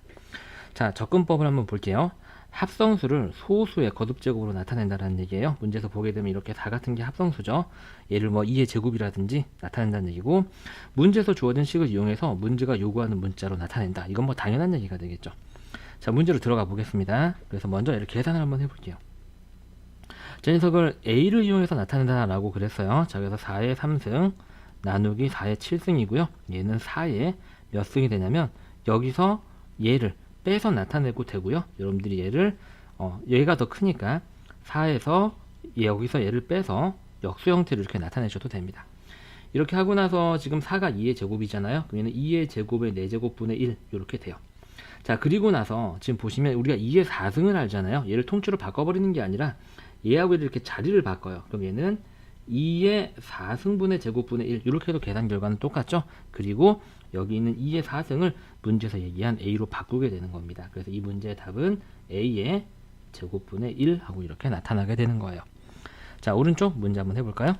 자, 접근법을 한번 볼게요. 합성수를 소수의 거듭제곱으로 나타낸다는 얘기예요. 문제에서 보게 되면 이렇게 4 같은 게 합성수죠. 얘를 뭐 2의 제곱이라든지 나타낸다는 얘기고, 문제에서 주어진 식을 이용해서 문제가 요구하는 문자로 나타낸다. 이건 뭐 당연한 얘기가 되겠죠. 자, 문제로 들어가 보겠습니다. 그래서 먼저 얘를 계산을 한번 해볼게요. 제 녀석을 a를 이용해서 나타낸다라고 그랬어요. 자, 그래서 4의 3승 나누기 4의 7승이고요. 얘는 4의 몇 승이 되냐면 여기서 얘를 빼서 나타내고 되고요. 여러분들이 얘를 얘가 더 크니까 4에서 여기서 얘를 빼서 역수 형태로 이렇게 나타내셔도 됩니다. 이렇게 하고 나서 지금 4가 2의 제곱이잖아요. 그러면 2의 제곱의 4제곱분의 1 이렇게 돼요. 자, 그리고 나서 지금 보시면 우리가 2의 4승을 알잖아요. 얘를 통째로 바꿔버리는 게 아니라 얘하고 이렇게 자리를 바꿔요. 그럼 얘는 2의 4승분의 제곱분의 1 이렇게 해도 계산 결과는 똑같죠. 그리고 여기 있는 2의 4승을 문제에서 얘기한 a로 바꾸게 되는 겁니다. 그래서 이 문제의 답은 a의 제곱분의 1 하고 이렇게 나타나게 되는 거예요. 자, 오른쪽 문제 한번 해볼까요?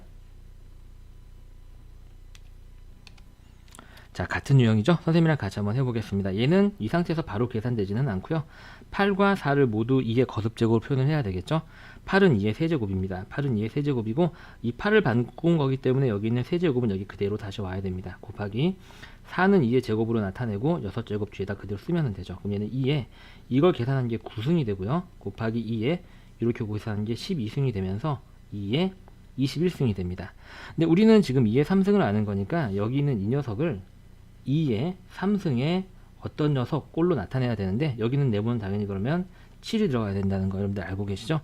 자, 같은 유형이죠. 선생님이랑 같이 한번 해보겠습니다. 얘는 이 상태에서 바로 계산되지는 않고요. 8과 4를 모두 2의 거듭제곱으로 표현을 해야 되겠죠. 8은 2의 세제곱입니다. 8은 2의 세제곱이고 이 8을 바꾼 거기 때문에 여기 있는 세제곱은 여기 그대로 다시 와야 됩니다. 곱하기 4는 2의 제곱으로 나타내고 6제곱 뒤에다 그대로 쓰면 되죠. 그럼 얘는 2에 이걸 계산한 게 9승이 되고요. 곱하기 2에 이렇게 계산한 게 12승이 되면서 2에 21승이 됩니다. 근데 우리는 지금 2의 3승을 아는 거니까 여기 있는 이 녀석을 2의 3승의 어떤 녀석 꼴로 나타내야 되는데 여기는 내부는 당연히 그러면 7이 들어가야 된다는 거 여러분들 알고 계시죠?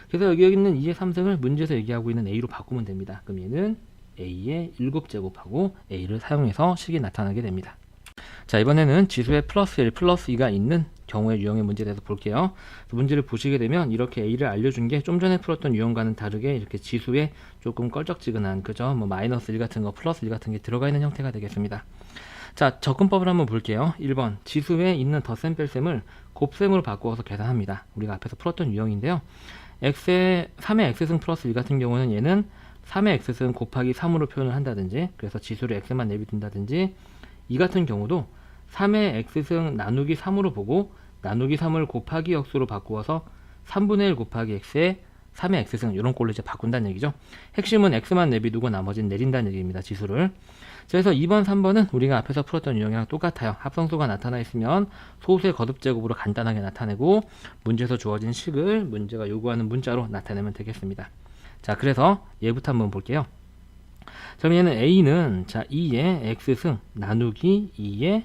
그래서 여기 있는 2의 3승을 문제에서 얘기하고 있는 a로 바꾸면 됩니다. 그럼 얘는 a의 7제곱하고 a를 사용해서 식이 나타나게 됩니다. 자, 이번에는 지수에 플러스 1, 플러스 2가 있는 경우의 유형의 문제에 대해서 볼게요. 문제를 보시게 되면 이렇게 a를 알려준 게 좀 전에 풀었던 유형과는 다르게 이렇게 지수에 조금 껄쩍지근한 그죠? 뭐 마이너스 1 같은 거, 플러스 1 같은 게 들어가 있는 형태가 되겠습니다. 자, 접근법을 한번 볼게요. 1번 지수에 있는 덧셈 뺄셈을 곱셈으로 바꾸어서 계산합니다. 우리가 앞에서 풀었던 유형인데요. 3의 x승 플러스 1 같은 경우는 얘는 3의 x승 곱하기 3으로 표현을 한다든지, 그래서 지수를 x만 내비둔다든지, 이 같은 경우도 3의 x승 나누기 3으로 보고 나누기 3을 곱하기 역수로 바꾸어서 3분의 1 곱하기 x에 3의 x승 이런 꼴로 이제 바꾼다는 얘기죠. 핵심은 x만 내비두고 나머지는 내린다는 얘기입니다. 지수를. 그래서 2번, 3번은 우리가 앞에서 풀었던 유형이랑 똑같아요. 합성수가 나타나 있으면 소수의 거듭제곱으로 간단하게 나타내고 문제에서 주어진 식을 문제가 요구하는 문자로 나타내면 되겠습니다. 자, 그래서 얘부터 한번 볼게요. 그럼 얘는 a는 자 2의 x승 나누기 2의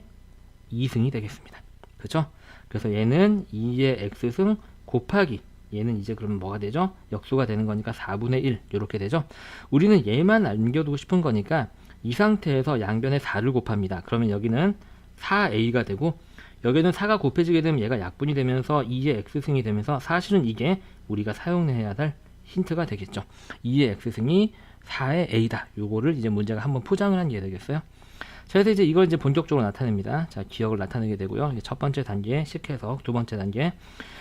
2승이 되겠습니다. 그렇죠? 그래서 얘는 2의 x승 곱하기 얘는 이제 그러면 뭐가 되죠? 역수가 되는 거니까 4분의 1 이렇게 되죠. 우리는 얘만 남겨두고 싶은 거니까 이 상태에서 양변에 4를 곱합니다. 그러면 여기는 4a가 되고 여기는 4가 곱해지게 되면 얘가 약분이 되면서 2의 x승이 되면서 사실은 이게 우리가 사용해야 할 힌트가 되겠죠. 2의 x승이 4의 a다. 요거를 이제 문제가 한번 포장을 한 게 되겠어요. 자, 그래서 이제 이걸 이제 본격적으로 나타냅니다. 자, 기억을 나타내게 되고요. 이제 첫 번째 단계 식해석, 두 번째 단계.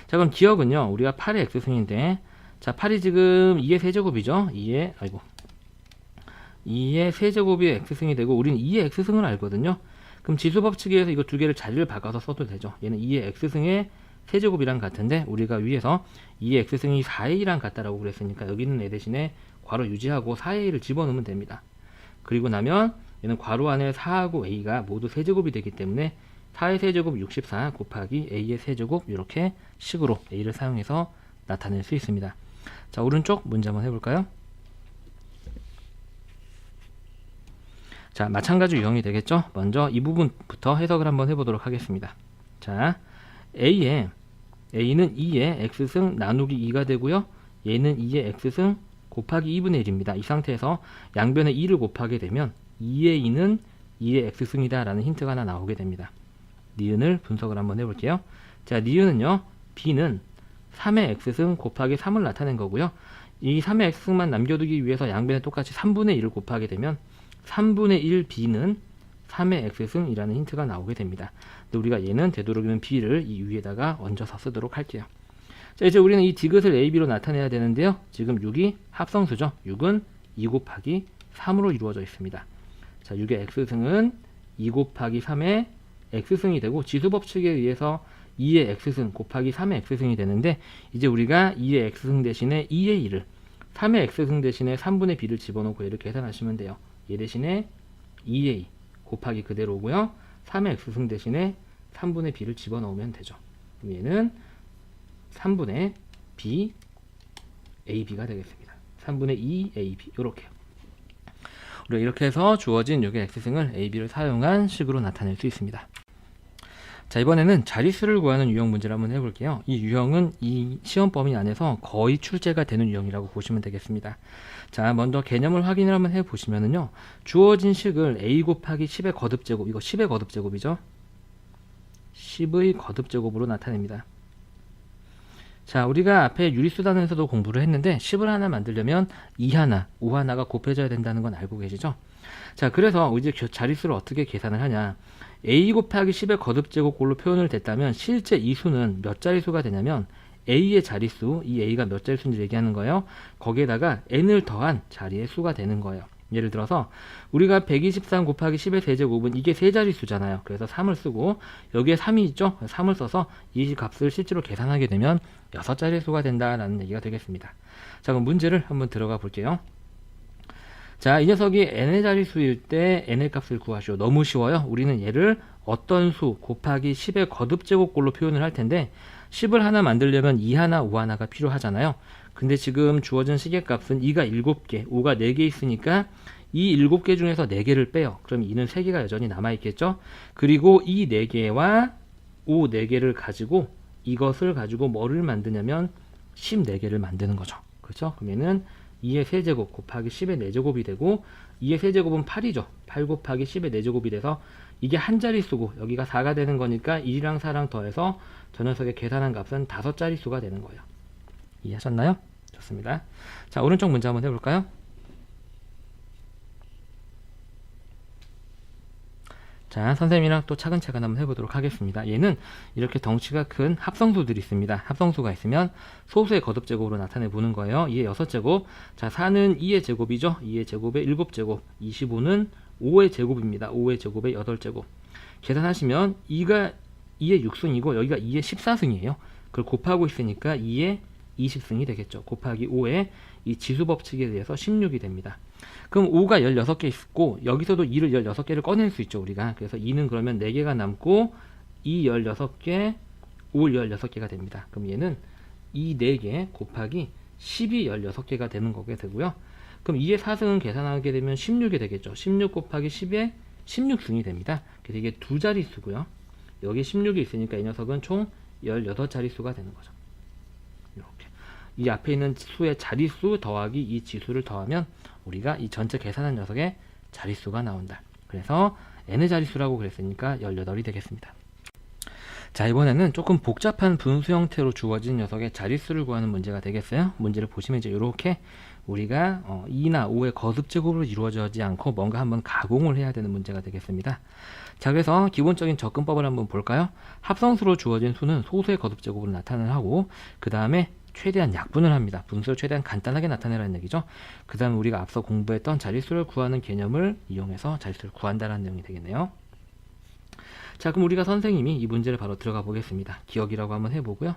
자, 그럼 기억은요. 우리가 8의 x승인데, 자, 8이 지금 2의 세제곱이죠. 2의 세제곱이 x승이 되고, 우리는 2의 x승을 알거든요. 그럼 지수법칙에서 이거 두 개를 자리를 바꿔서 써도 되죠. 얘는 2의 x승의 세제곱이랑 같은데, 우리가 위에서 2의 x승이 4a랑 같다라고 그랬으니까, 여기 있는 애 대신에 괄호 유지하고 4a를 집어넣으면 됩니다. 그리고 나면 얘는 괄호 안에 4하고 a가 모두 세제곱이 되기 때문에 4의 세제곱 64 곱하기 a의 세제곱 이렇게 식으로 a를 사용해서 나타낼 수 있습니다. 자, 오른쪽 문제 한번 해볼까요? 자, 마찬가지 유형이 되겠죠. 먼저 이 부분부터 해석을 한번 해보도록 하겠습니다. 자, a는 2의 x승 나누기 2가 되고요. 얘는 2의 x승 곱하기 2분의 1입니다. 이 상태에서 양변에 2를 곱하게 되면 2의 2는 2의 x승이다 라는 힌트가 하나 나오게 됩니다. 니은을 분석을 한번 해볼게요. 자, 니은은요, b는 3의 x승 곱하기 3을 나타낸 거고요. 이 3의 x승만 남겨두기 위해서 양변에 똑같이 3분의 1을 곱하게 되면 3분의 1 b는 3의 x승이라는 힌트가 나오게 됩니다. 근데 우리가 얘는 되도록이면 b를 이 위에다가 얹어서 쓰도록 할게요. 자, 이제 우리는 이 디귿을 ab로 나타내야 되는데요. 지금 6이 합성수죠. 6은 2 곱하기 3으로 이루어져 있습니다. 자, 6의 x승은 2 곱하기 3의 x승이 되고 지수법칙에 의해서 2의 x승 곱하기 3의 x승이 되는데, 이제 우리가 2의 x승 대신에 2의 1을 3의 x승 대신에 3분의 b를 집어넣고 얘를 계산하시면 돼요. 얘 대신에 2의 2 곱하기 그대로고요. 3의 x승 대신에 3분의 b를 집어넣으면 되죠. 그럼 얘는 3분의 b ab가 되겠습니다. 3분의 2 ab 이렇게요. 우리가 이렇게 해서 주어진 요게 x승을 ab를 사용한 식으로 나타낼 수 있습니다. 자, 이번에는 자릿수를 구하는 유형 문제를 한번 해볼게요. 이 유형은 이 시험 범위 안에서 거의 출제가 되는 유형이라고 보시면 되겠습니다. 자, 먼저 개념을 확인을 한번 해보시면은요, 주어진 식을 a 곱하기 10의 거듭제곱, 이거 10의 거듭제곱이죠. 10의 거듭제곱으로 나타냅니다. 자, 우리가 앞에 유리수단에서도 공부를 했는데 10을 하나 만들려면 2 하나, 5 하나가 곱해져야 된다는 건 알고 계시죠? 자, 그래서 이제 자릿수를 어떻게 계산을 하냐. a 곱하기 10의 거듭제곱꼴로 표현을 됐다면 실제 이 수는 몇 자릿수가 되냐면 a의 자릿수, 이 a가 몇 자릿수인지 얘기하는 거예요. 거기에다가 n을 더한 자리의 수가 되는 거예요. 예를 들어서 우리가 123 곱하기 10의 세제곱은 이게 세 자릿수잖아요. 그래서 3을 쓰고 여기에 3이 있죠. 3을 써서 이 값을 실제로 계산하게 되면 6자릿수가 된다라는 얘기가 되겠습니다. 자, 그럼 문제를 한번 들어가 볼게요. 자, 이 녀석이 n의 자릿수일 때 n의 값을 구하시오. 너무 쉬워요. 우리는 얘를 어떤 수 곱하기 10의 거듭제곱꼴로 표현을 할 텐데 10을 하나 만들려면 2 하나, 5 하나가 필요하잖아요. 근데 지금 주어진 시계값은 2가 7개, 5가 4개 있으니까 이 7개 중에서 4개를 빼요. 그럼 2는 3개가 여전히 남아있겠죠. 그리고 이 4개와 5 4개를 가지고 이것을 가지고 뭐를 만드냐면 14개를 만드는 거죠. 그렇죠? 그러면은 2의 세제곱 곱하기 10의 4제곱이 되고 2의 세제곱은 8이죠. 8 곱하기 10의 4제곱이 돼서 이게 한 자릿수고 여기가 4가 되는 거니까 1이랑 4랑 더해서 저 녀석의 계산한 값은 5자릿수가 되는 거예요. 이해하셨나요? 좋습니다. 자, 오른쪽 문제 한번 해볼까요? 자, 선생님이랑 또 차근차근 한번 해보도록 하겠습니다. 얘는 이렇게 덩치가 큰 합성수들이 있습니다. 합성수가 있으면 소수의 거듭제곱으로 나타내 보는 거예요. 2의 6제곱. 자, 4는 2의 제곱이죠. 2의 제곱의 7제곱. 25는 5의 제곱입니다. 5의 제곱의 8제곱. 계산하시면 2가 2의 6승이고 여기가 2의 14승이에요. 그걸 곱하고 있으니까 2의 20승이 되겠죠. 곱하기 5의 이 지수법칙에 의해서 16이 됩니다. 그럼 5가 16개 있고 여기서도 2를 16개를 꺼낼 수 있죠, 우리가. 그래서 2는 그러면 4개가 남고 2 16개, 5 16개가 됩니다. 그럼 얘는 2 4개 곱하기 10이 16개가 되는 거게 되고요. 그럼 2의 4승은 계산하게 되면 16이 되겠죠. 16 곱하기 10에 16승이 됩니다. 그래서 이게 두 자릿수고요. 여기 16이 있으니까 이 녀석은 총 16자릿수가 되는 거죠. 이렇게. 이 앞에 있는 수의 자릿수 더하기 이 지수를 더하면 우리가 이 전체 계산한 녀석의 자릿수가 나온다. 그래서 n의 자릿수라고 그랬으니까 18이 되겠습니다. 자, 이번에는 조금 복잡한 분수 형태로 주어진 녀석의 자릿수를 구하는 문제가 되겠어요. 문제를 보시면 이제 이렇게 우리가 2나 5의 거듭제곱으로 이루어지지 않고 뭔가 한번 가공을 해야 되는 문제가 되겠습니다. 자, 그래서 기본적인 접근법을 한번 볼까요? 합성수로 주어진 수는 소수의 거듭제곱으로 나타내는 하고, 그 다음에 최대한 약분을 합니다. 분수를 최대한 간단하게 나타내라는 얘기죠. 그 다음에 우리가 앞서 공부했던 자릿수를 구하는 개념을 이용해서 자릿수를 구한다는 내용이 되겠네요. 자, 그럼 우리가 선생님이 이 문제를 바로 들어가 보겠습니다. 기억이라고 한번 해보고요.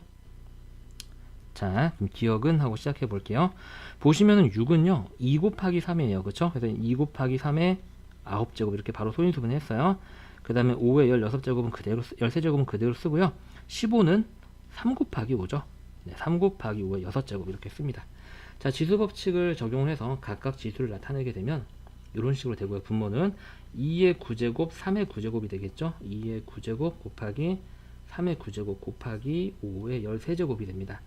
자, 그럼 기억은 하고 시작해 볼게요. 보시면은 6은요 2 곱하기 3이에요. 그쵸? 그래서 2 곱하기 3의 9제곱 이렇게 바로 소인수분 했어요. 그 다음에 5의 16제곱은 그대로 13제곱은 그대로 쓰고요. 15는 3 곱하기 5죠. 네, 3 곱하기 5의 6제곱 이렇게 씁니다. 자, 지수 법칙을 적용을 해서 각각 지수를 나타내게 되면 이런 식으로 되고요. 분모는 2의 9제곱 3의 9제곱이 되겠죠. 2의 9제곱 곱하기 3의 9제곱 곱하기 5의 13제곱이 됩니다.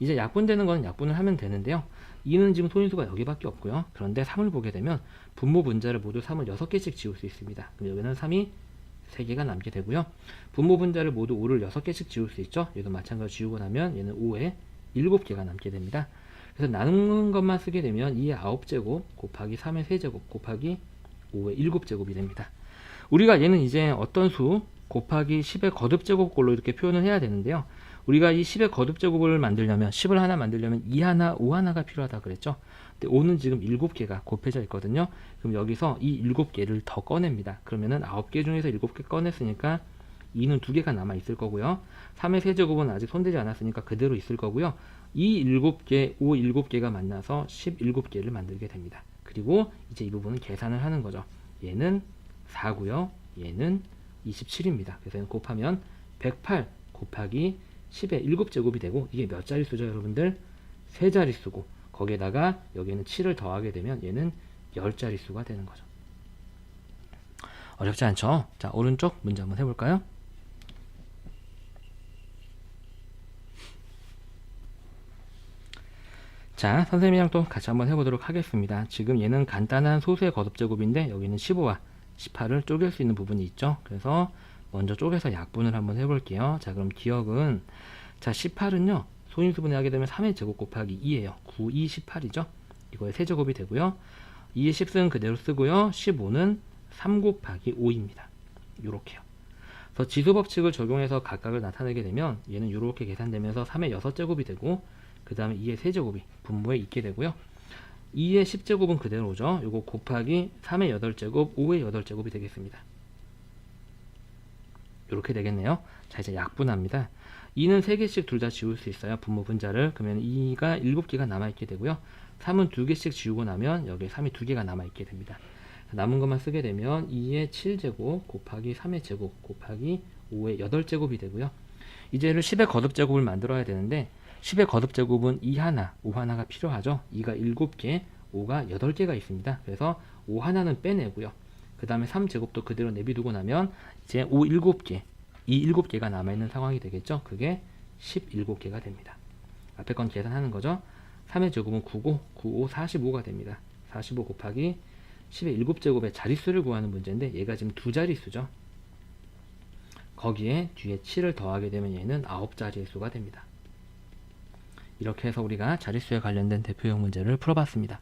이제 약분되는 건 약분을 하면 되는데요. 2는 지금 소인수가 여기밖에 없고요. 그런데 3을 보게 되면 분모 분자를 모두 3을 6개씩 지울 수 있습니다. 그럼 여기는 3이 3개가 남게 되고요. 분모 분자를 모두 5를 6개씩 지울 수 있죠. 얘도 마찬가지로 지우고 나면 얘는 5에 7개가 남게 됩니다. 그래서 나누는 것만 쓰게 되면 2의 9제곱 곱하기 3의 3제곱 곱하기 5의 7제곱이 됩니다. 우리가 얘는 이제 어떤 수 곱하기 10의 거듭제곱꼴로 이렇게 표현을 해야 되는데요. 우리가 이 10의 거듭제곱을 만들려면 10을 하나 만들려면 2 하나, 5 하나가 필요하다 그랬죠. 근데 5는 지금 7개가 곱해져 있거든요. 그럼 여기서 이 7개를 더 꺼냅니다. 그러면은 9개 중에서 7개 꺼냈으니까 2는 2개가 남아 있을 거고요. 3의 세제곱은 아직 손대지 않았으니까 그대로 있을 거고요. 이 7개, 5 7개가 만나서 17개를 만들게 됩니다. 그리고 이제 이 부분은 계산을 하는 거죠. 얘는 4고요. 얘는 27입니다. 그래서 곱하면 108 곱하기 10의 7제곱이 되고, 이게 몇 자릿수죠 여러분들? 3자릿수고 거기에다가 여기는 7을 더하게 되면 얘는 10자릿수가 되는 거죠. 어렵지 않죠? 자, 오른쪽 문제 한번 해볼까요? 자, 선생님이랑 또 같이 한번 해보도록 하겠습니다. 지금 얘는 간단한 소수의 거듭제곱인데 여기는 15와 18을 쪼갤 수 있는 부분이 있죠. 그래서 먼저 쪼개서 약분을 한번 해볼게요. 자, 그럼 기억은, 자, 18은요 소인수분해 하게 되면 3의 제곱 곱하기 2예요. 9, 2, 18이죠. 이거의 세제곱이 되고요. 2의 10승 그대로 쓰고요. 15는 3 곱하기 5입니다. 요렇게요. 그래서 지수법칙을 적용해서 각각을 나타내게 되면 얘는 이렇게 계산되면서 3의 6제곱이 되고, 그 다음에 2의 세제곱이 분모에 있게 되고요. 2의 10제곱은 그대로죠. 요거 곱하기 3의 8제곱, 5의 8제곱이 되겠습니다. 이렇게 되겠네요. 자, 이제 약분합니다. 2는 3개씩 둘 다 지울 수 있어요. 분모 분자를. 그러면 2가 7개가 남아있게 되고요. 3은 2개씩 지우고 나면 여기에 3이 2개가 남아있게 됩니다. 남은 것만 쓰게 되면 2의 7제곱 곱하기 3의 제곱 곱하기 5의 8제곱이 되고요. 이제를 10의 거듭제곱을 만들어야 되는데 10의 거듭제곱은 2 하나, 5 하나가 필요하죠. 2가 7개, 5가 8개가 있습니다. 그래서 5 하나는 빼내고요. 그 다음에 3제곱도 그대로 내비두고 나면 이제 5 7개, 이 7개가 남아있는 상황이 되겠죠. 그게 17개가 됩니다. 앞에 건 계산하는 거죠. 3의 제곱은 9고 9, 5, 45가 됩니다. 45 곱하기 10의 7제곱의 자릿수를 구하는 문제인데 얘가 지금 2자릿수죠. 거기에 뒤에 7을 더하게 되면 얘는 9자릿수가 됩니다. 이렇게 해서 우리가 자릿수에 관련된 대표형 문제를 풀어봤습니다.